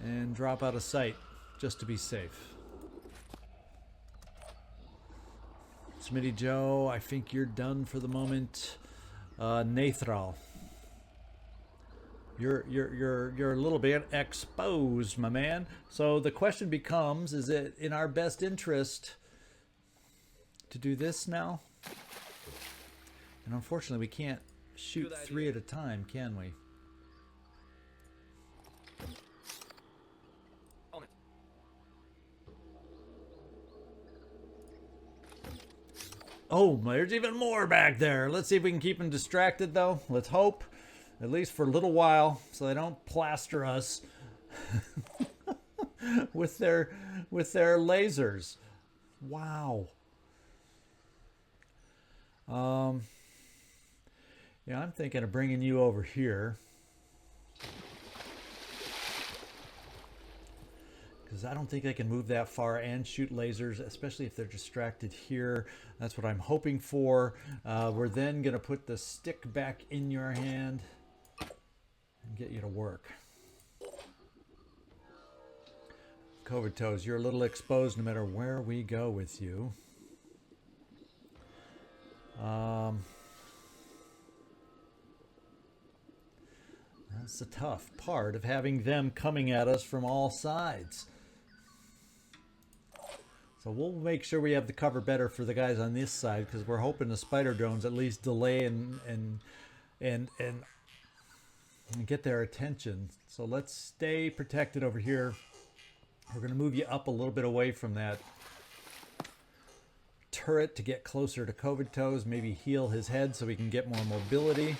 S1: And drop out of sight, just to be safe. Smitty Joe, I think you're done for the moment. Nathral, you're a little bit exposed, my man. So the question becomes: is it in our best interest to do this now? And unfortunately, we can't shoot three at a time, can we? Oh, there's even more back there. Let's see if we can keep them distracted, though. Let's hope, at least for a little while, so they don't plaster us with their lasers. Wow. Yeah, I'm thinking of bringing you over here. Because I don't think I can move that far and shoot lasers, especially if they're distracted here. That's what I'm hoping for. We're then going to put the stick back in your hand and get you to work. COVID toes, you're a little exposed no matter where we go with you. That's the tough part of having them coming at us from all sides. So we'll make sure we have the cover better for the guys on this side, because we're hoping the spider drones at least delay and get their attention. So let's stay protected over here. We're going to move you up a little bit away from that turret to get closer to COVID toes, maybe heal his head so we can get more mobility.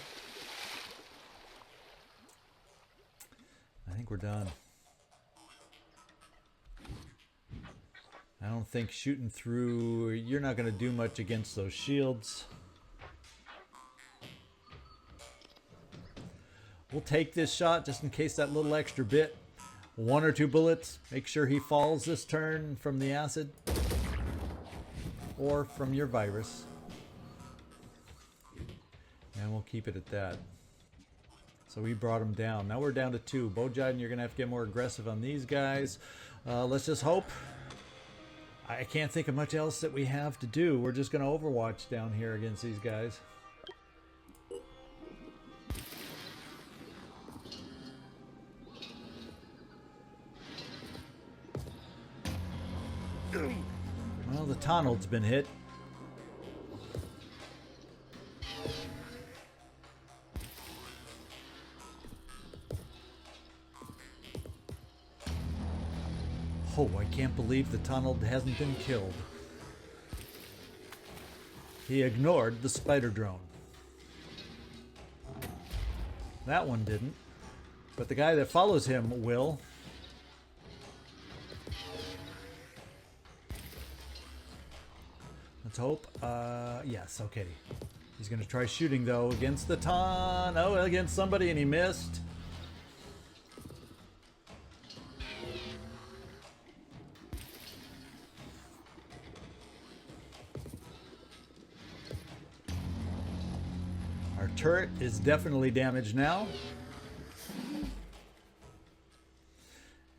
S1: I think we're done. I don't think shooting through, you're not going to do much against those shields. We'll take this shot just in case that little extra bit. 1 or 2 bullets. Make sure he falls this turn from the acid or from your virus. And we'll keep it at that. So we brought him down. Now we're down to 2. Bojiden, you're going to have to get more aggressive on these guys. Let's just hope. I can't think of much else that we have to do. We're just going to Overwatch down here against these guys. Well, the Tonald's been hit. Oh, I can't believe the Tonald hasn't been killed. He ignored the spider drone. That one didn't. But the guy that follows him will. Let's hope. Yes, okay. He's going to try shooting, though, against the Ton. Oh, against somebody, and he missed. Our turret is definitely damaged now. And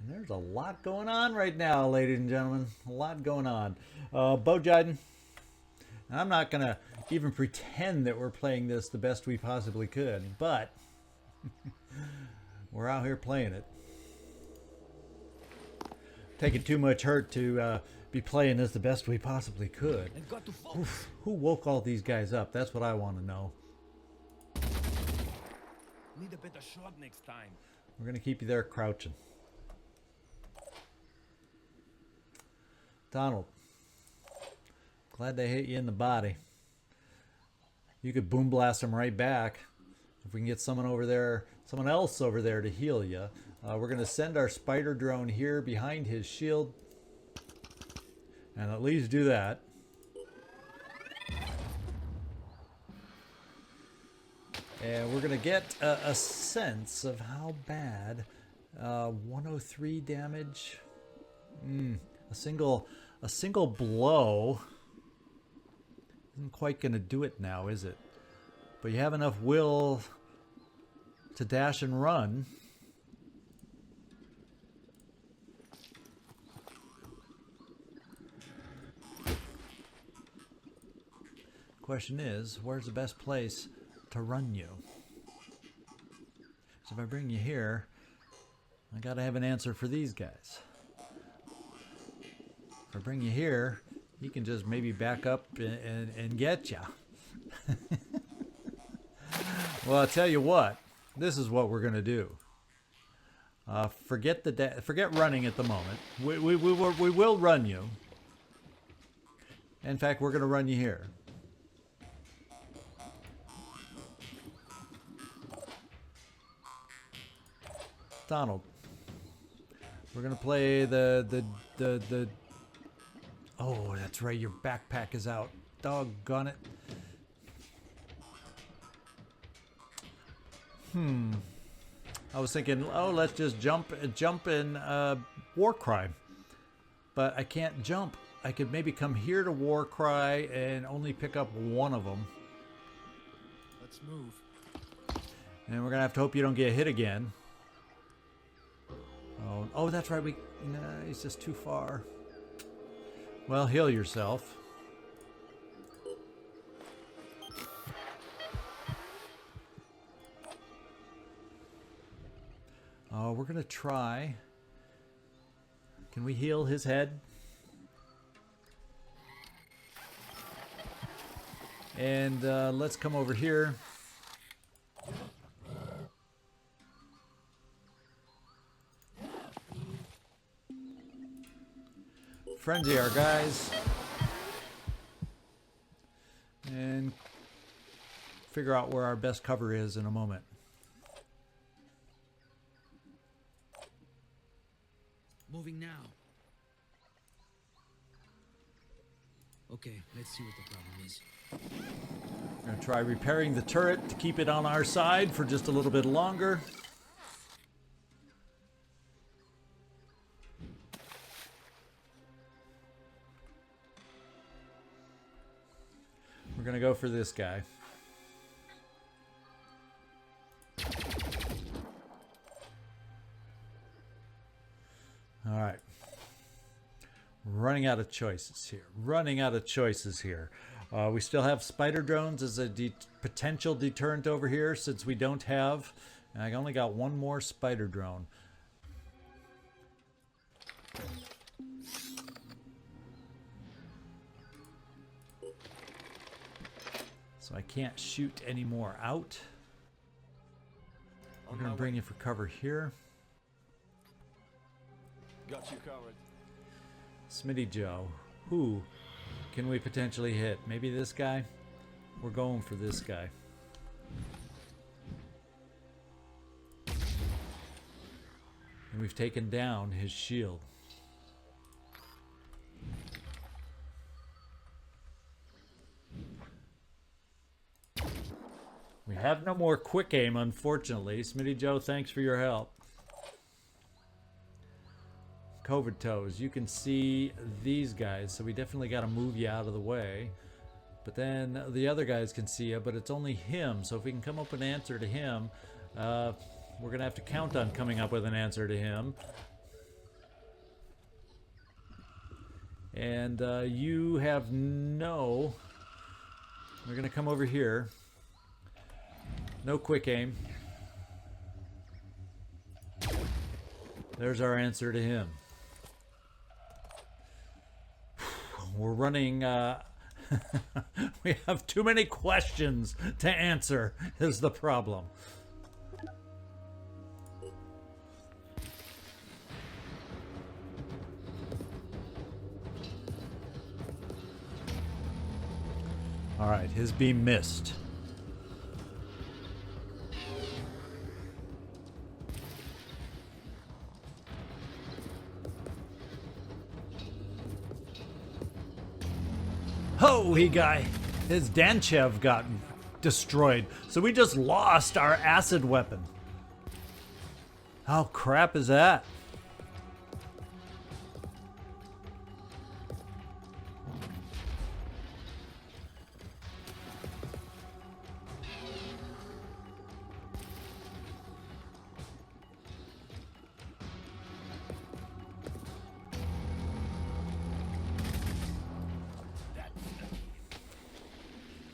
S1: there's a lot going on right now, ladies and gentlemen. A lot going on. Bojiden. I'm not going to even pretend that we're playing this the best we possibly could, but we're out here playing it. Taking too much hurt to be playing this the best we possibly could. Oof, who woke all these guys up? That's what I want to know.
S3: Need a better shot next time.
S1: We're going to keep you there crouching. Donald. Glad they hit you in the body. You could boom blast them right back. If we can get someone over there, someone else over there to heal you. We're going to send our spider drone here behind his shield. And at least do that. And we're going to get a sense of how bad 103 damage. A single blow isn't quite going to do it now, is it? But you have enough will to dash and run. Question is, where's the best place to run you? So if I bring you here, I gotta have an answer for these guys. If I bring you here, you can just maybe back up and get ya. Well, I'll tell you what. This is what we're gonna do. Forget running at the moment. We will run you. In fact, we're gonna run you here. Donald. We're gonna play the oh, that's right, your backpack is out. Doggone it. I was thinking, oh, let's just jump in Warcry. But I can't jump. I could maybe come here to Warcry and only pick up one of them.
S3: Let's move.
S1: And we're gonna have to hope you don't get hit again. Oh, that's right. No, he's just too far. Well, heal yourself. We're gonna try. Can we heal his head? And let's come over here. Frenzy our guys. And figure out where our best cover is in a moment.
S4: Moving now. Okay, let's see what the problem is.
S1: I'm going to try repairing the turret to keep it on our side for just a little bit longer. We're going to go for this guy. All right. Running out of choices here. Running out of choices here. We still have spider drones as a potential deterrent over here since we don't have... I only got one more spider drone. So I can't shoot any more out. I'm going to bring you for cover here.
S3: Got you covered.
S1: Smitty Joe. Who can we potentially hit? Maybe this guy? We're going for this guy. And we've taken down his shield. We have no more quick aim, unfortunately. Smitty Joe, thanks for your help. COVID toes, you can see these guys, so we definitely got to move you out of the way. But then the other guys can see you, but it's only him. So if we can come up with an answer to him, we're going to have to count on coming up with an answer to him. And you have no... We're going to come over here. No quick aim. There's our answer to him. We're running... we have too many questions to answer is the problem. All right, his beam missed. Oh, his Danchev got destroyed. So we just lost our acid weapon. How crap is that?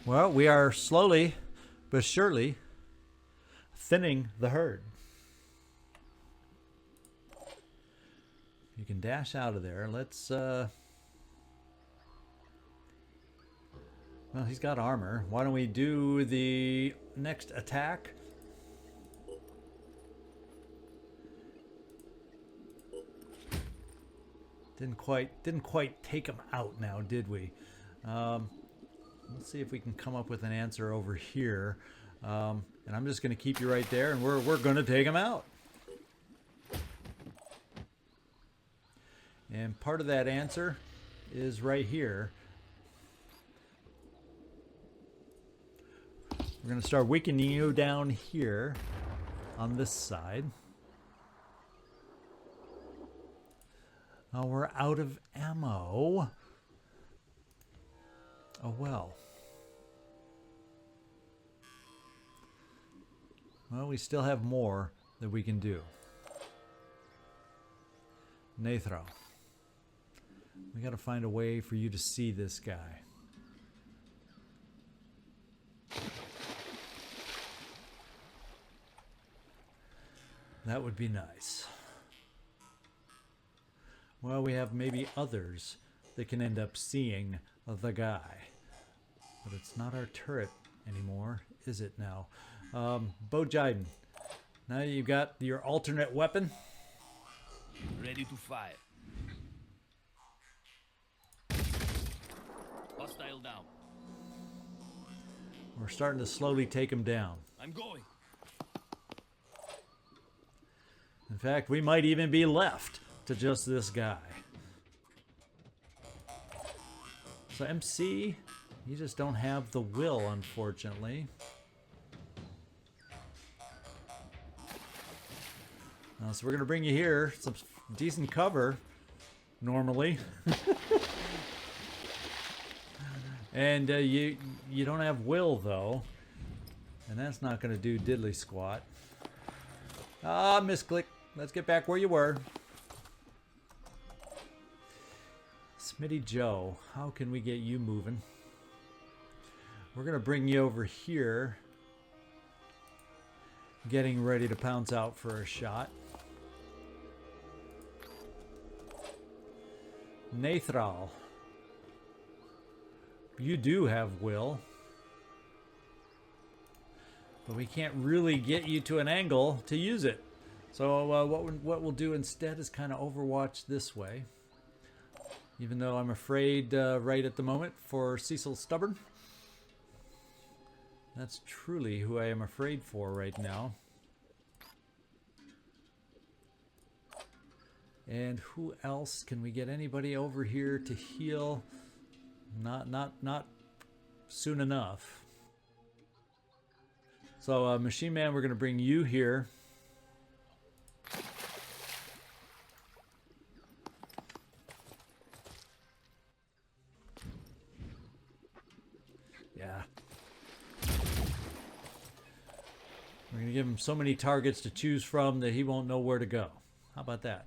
S1: Well, we are slowly but surely thinning the herd. You can dash out of there. Let's, well, he's got armor. Why don't we do the next attack? Didn't quite take him out now, did we? Let's see if we can come up with an answer over here. And I'm just going to keep you right there, and we're going to take him out. And part of that answer is right here. We're going to start weakening you down here on this side. Oh, we're out of ammo. Oh, well. Well, we still have more that we can do. Nathro. We got to find a way for you to see this guy. That would be nice. Well, we have maybe others that can end up seeing the guy. But it's not our turret anymore, is it now? Bo Jiden, now you got your alternate weapon.
S3: Ready to fire. Hostile down.
S1: We're starting to slowly take him down.
S3: I'm going.
S1: In fact, we might even be left to just this guy. So MC, you just don't have the will, unfortunately. So we're going to bring you here. Some decent cover, normally. And you don't have will, though. And that's not going to do diddly squat. Ah, misclick. Let's get back where you were. Smitty Joe, how can we get you moving? We're going to bring you over here. Getting ready to pounce out for a shot. Nathral. You do have will. But we can't really get you to an angle to use it. So what we'll do instead is kind of overwatch this way. Even though I'm afraid right at the moment for Cecil Stubborn. That's truly who I am afraid for right now. And who else? Can we get anybody over here to heal? Not soon enough. So Machine Man, we're going to bring you here. Yeah. We're going to give him so many targets to choose from that he won't know where to go. How about that?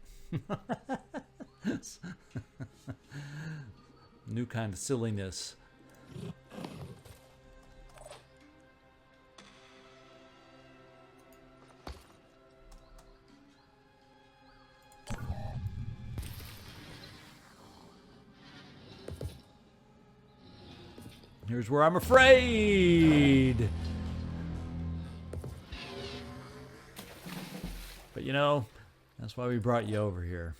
S1: New kind of silliness. Here's where I'm afraid. But you know, that's why we brought you over here.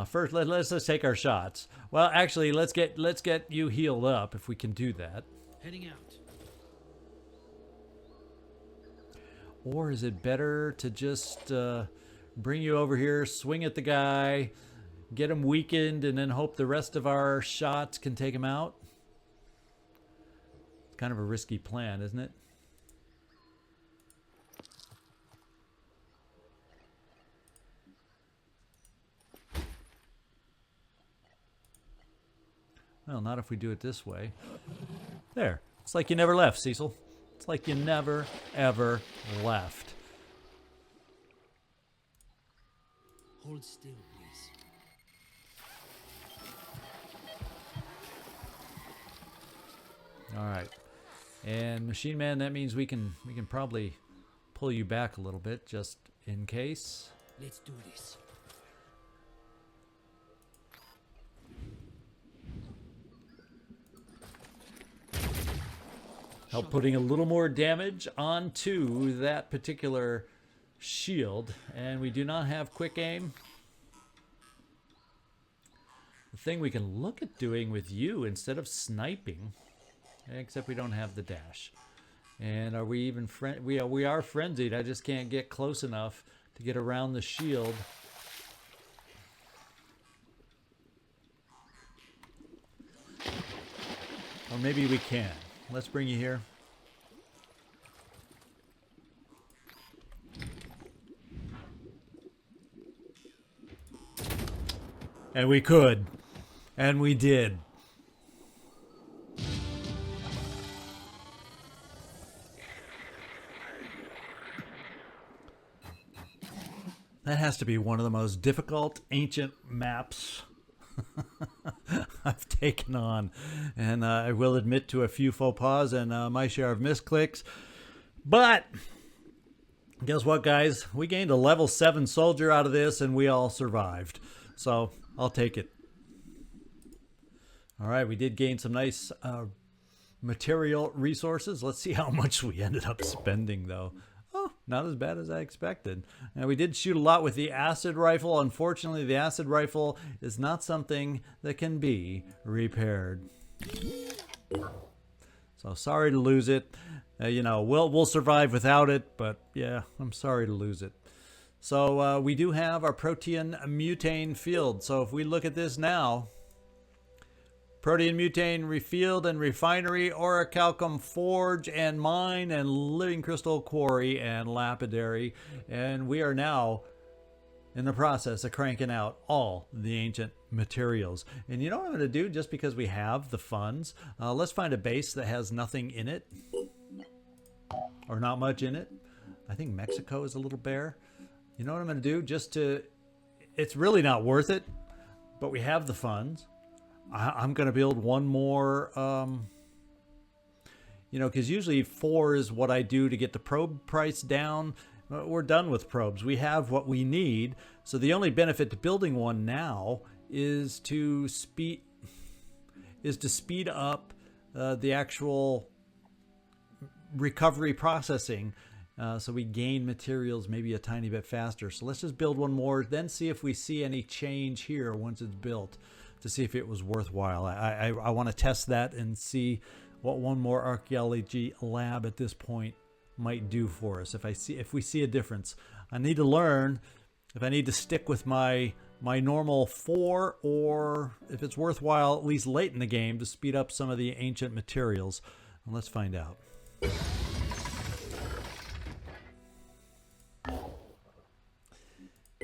S1: First, let's take our shots. Well, actually, let's get you healed up if we can do that.
S4: Heading out.
S1: Or is it better to just bring you over here, swing at the guy, get him weakened, and then hope the rest of our shots can take him out? It's kind of a risky plan, isn't it? Well, not if we do it this way. There. It's like you never left, Cecil. It's like you never, ever left.
S4: Hold still, please.
S1: All right. And Machine Man, that means we can probably pull you back a little bit just in case.
S4: Let's do this.
S1: Help putting a little more damage onto that particular shield. And we do not have quick aim. The thing we can look at doing with you instead of sniping, except we don't have the dash. And are we even we are frenzied. I just can't get close enough to get around the shield. Or maybe we can. Let's bring you here. And we could. And we did. That has to be one of the most difficult ancient maps I've taken on, and I will admit to a few faux pas and my share of misclicks, but guess what, guys? We gained a level 7 soldier out of this, and we all survived, so I'll take it. All right, we did gain some nice material resources. Let's see how much we ended up spending, though. Oh, not as bad as I expected. And we did shoot a lot with the acid rifle. Unfortunately, the acid rifle is not something that can be repaired. So sorry to lose it. You know, we'll survive without it, but yeah, I'm sorry to lose it. So we do have our Protean Mutane Field. So if we look at this now, Protean Mutane Field and Refinery, Orichalcum Forge and Mine, and Living Crystal Quarry and Lapidary. And we are now in the process of cranking out all the ancient materials. And you know what I'm going to do, just because we have the funds? Let's find a base that has nothing in it. Or not much in it. I think Mexico is a little bare. You know what I'm going to do? Just to... It's really not worth it, but we have the funds. I'm going to build one more, because usually 4 is what I do to get the probe price down. We're done with probes. We have what we need. So the only benefit to building one now is to speed up the actual recovery processing. So we gain materials maybe a tiny bit faster. So let's just build one more, then see if we see any change here once it's built, to see if it was worthwhile. I want to test that and see what one more archaeology lab at this point might do for us. If we see a difference, I need to learn if I need to stick with my normal 4, or if it's worthwhile at least late in the game to speed up some of the ancient materials. And let's find out.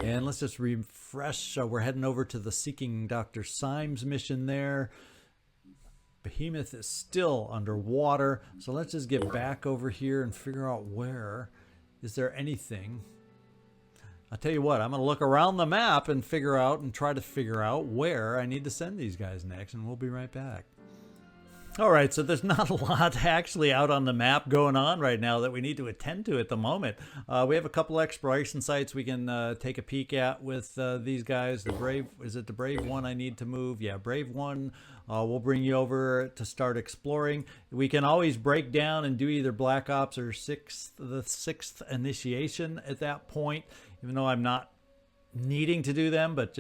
S1: And let's just refresh. We're heading over to the Seeking Dr. Symes mission there. Behemoth is still underwater. So let's just get back over here and figure out where. Is there anything? I'll tell you what, I'm going to look around the map and try to figure out where I need to send these guys next. And we'll be right back. All right, so there's not a lot actually out on the map going on right now that we need to attend to at the moment. We have a couple exploration sites we can take a peek at with these guys. The Brave, is it the Brave one I need to move? Yeah, Brave one. We'll bring you over to start exploring. We can always break down and do either Black Ops or the sixth initiation at that point, even though I'm not needing to do them, but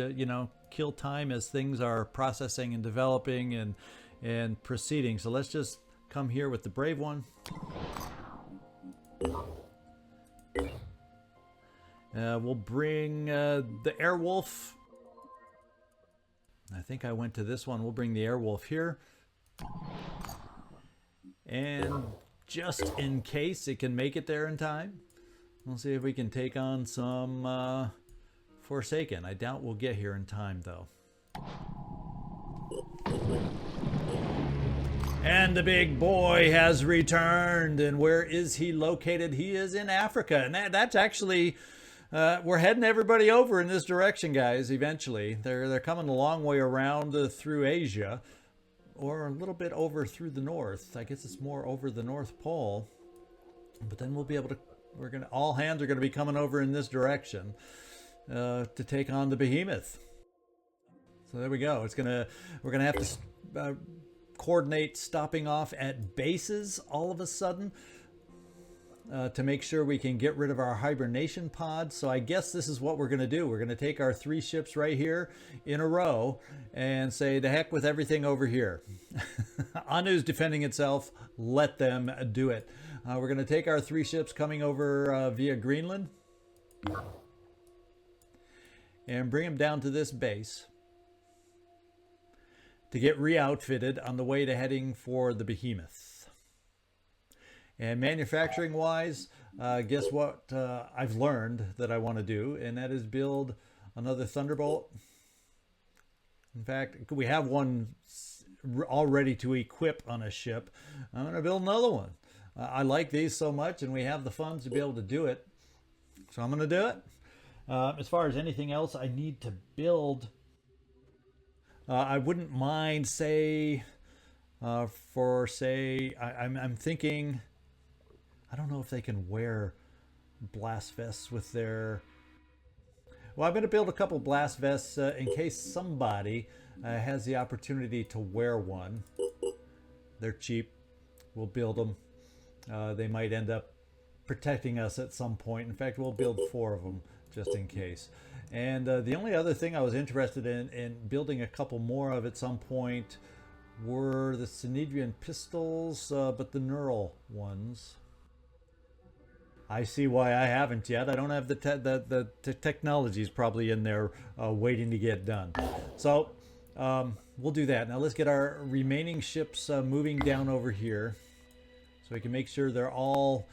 S1: kill time as things are processing and developing and proceeding. So let's just come here with the Brave one. We'll bring the Airwolf. I think I went to this one. We'll bring the Airwolf here. And just in case it can make it there in time, we'll see if we can take on some Forsaken. I doubt we'll get here in time, though. And the big boy has returned. And where is he located? He is in Africa. And that's actually, we're heading everybody over in this direction, guys, eventually. They're coming a long way around through Asia, or a little bit over through the north. I guess it's more over the North Pole. But then we'll be able to, all hands are going to be coming over in this direction to take on the Behemoth. So there we go. We're gonna have to coordinate stopping off at bases all of a sudden to make sure we can get rid of our hibernation pods. So I guess this is what we're going to do. We're going to take our 3 ships right here in a row and say, the heck with everything over here. Anu's defending itself. Let them do it. We're going to take our 3 ships coming over via Greenland and bring them down to this base to get re-outfitted on the way to heading for the Behemoth. And manufacturing wise, guess what I've learned that I want to do, and that is build another Thunderbolt. In fact, we have one all ready to equip on a ship. I'm going to build another one. I like these so much, and we have the funds to be able to do it. So I'm going to do it. As far as anything else I need to build, I wouldn't mind, I'm thinking, I don't know if they can wear blast vests with their... Well, I'm going to build a couple blast vests in case somebody has the opportunity to wear one. They're cheap. We'll build them. They might end up protecting us at some point. In fact, we'll build 4 of them just in case. And the only other thing I was interested in building a couple more of at some point were the Synedrian pistols, but the neural ones. I see why I haven't yet. I don't have the technologies probably in there waiting to get done. So we'll do that. Now let's get our remaining ships moving down over here, so we can make sure they all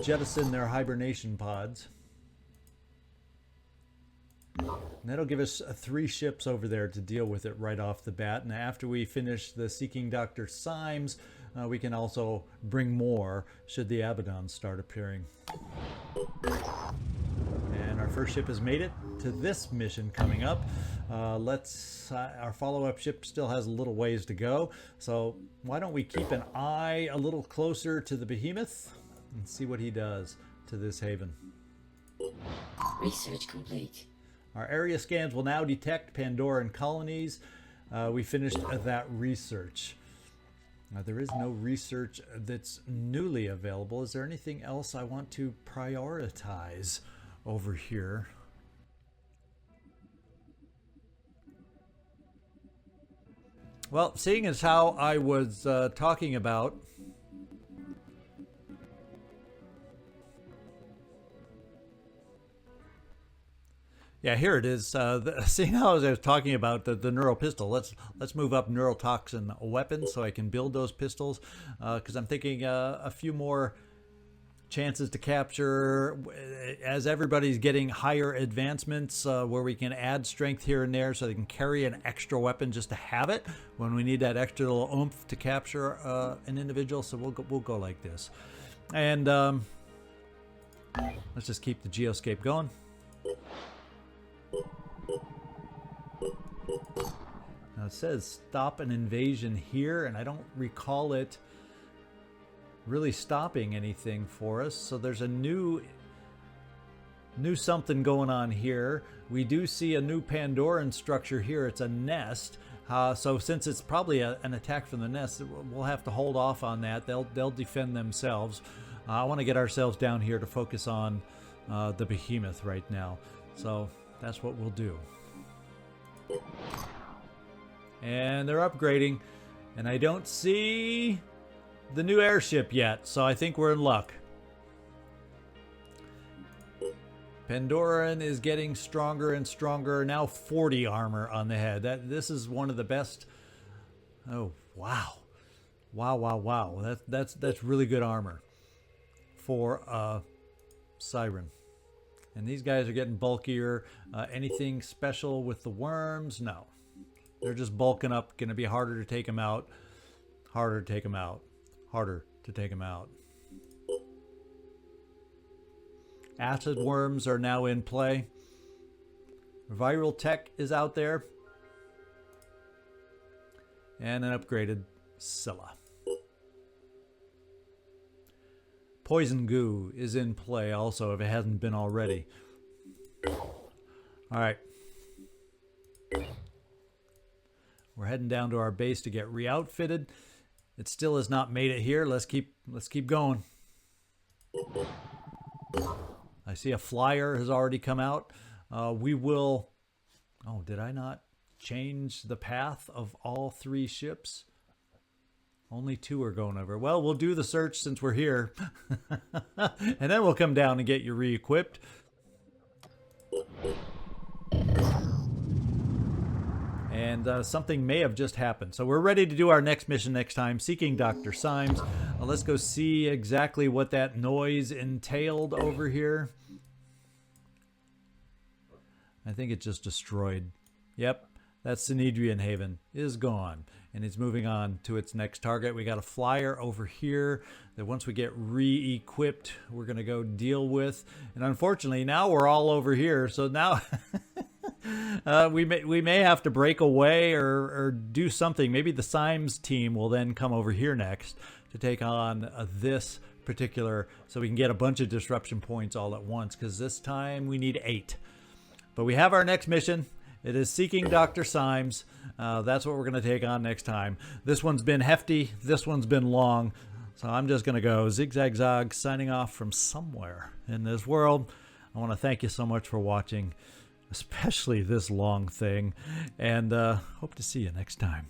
S1: jettison their hibernation pods. And that'll give us 3 ships over there to deal with it right off the bat. And after we finish the Seeking Dr. Symes, we can also bring more should the Abaddons start appearing. And our first ship has made it to this mission coming up. Our follow-up ship still has a little ways to go. So why don't we keep an eye a little closer to the Behemoth and see what he does to this haven.
S2: Research complete.
S1: Our area scans will now detect Pandoran colonies. We finished that research. There is no research that's newly available. Is there anything else I want to prioritize over here? Well, seeing as how I was talking about yeah, here it is. Seeing how I was talking about the neural pistol, let's move up neurotoxin weapons so I can build those pistols, because I'm thinking a few more chances to capture as everybody's getting higher advancements, where we can add strength here and there so they can carry an extra weapon just to have it when we need that extra little oomph to capture an individual. So we'll go like this, and let's just keep the GeoScape going. Now it says stop an invasion here, and I don't recall it really stopping anything for us. So there's a new something going on here. We do see a new Pandoran structure here. It's a nest. So since it's probably an attack from the nest, we'll have to hold off on that. They'll defend themselves. I want to get ourselves down here to focus on the Behemoth right now. So that's what we'll do. And they're upgrading, and I don't see the new airship yet, so I think we're in luck. Pandoran is getting stronger and stronger. Now 40 armor on the head. This is one of the best. Oh, wow. Wow. That's really good armor for a Siren. And these guys are getting bulkier. Anything special with the worms? No. They're just bulking up. Going to be harder to take them out. Harder to take them out. Acid worms are now in play. Viral tech is out there. And an upgraded Scylla. Poison goo is in play also, if it hasn't been already. Alright. We're heading down to our base to get re-outfitted. It still has not made it here. Let's keep going. I see a flyer has already come out. We will... Oh, did I not change the path of all 3 ships? Only 2 are going over. Well, we'll do the search since we're here. And then we'll come down and get you re-equipped. And something may have just happened. So we're ready to do our next mission next time, Seeking Dr. Symes. Let's go see exactly what that noise entailed over here. I think it just destroyed. Yep, that Synedrian Haven is gone. And it's moving on to its next target. We got a flyer over here that once we get re-equipped, we're going to go deal with. And unfortunately, now we're all over here. So now we may have to break away or do something. Maybe the Symes team will then come over here next to take on this particular, so we can get a bunch of disruption points all at once, because this time we need 8. But we have our next mission. It is Seeking Dr. Symes. That's what we're going to take on next time. This one's been hefty. This one's been long. So I'm just going to go zigzag signing off from somewhere in this world. I want to thank you so much for watching, especially this long thing. And hope to see you next time.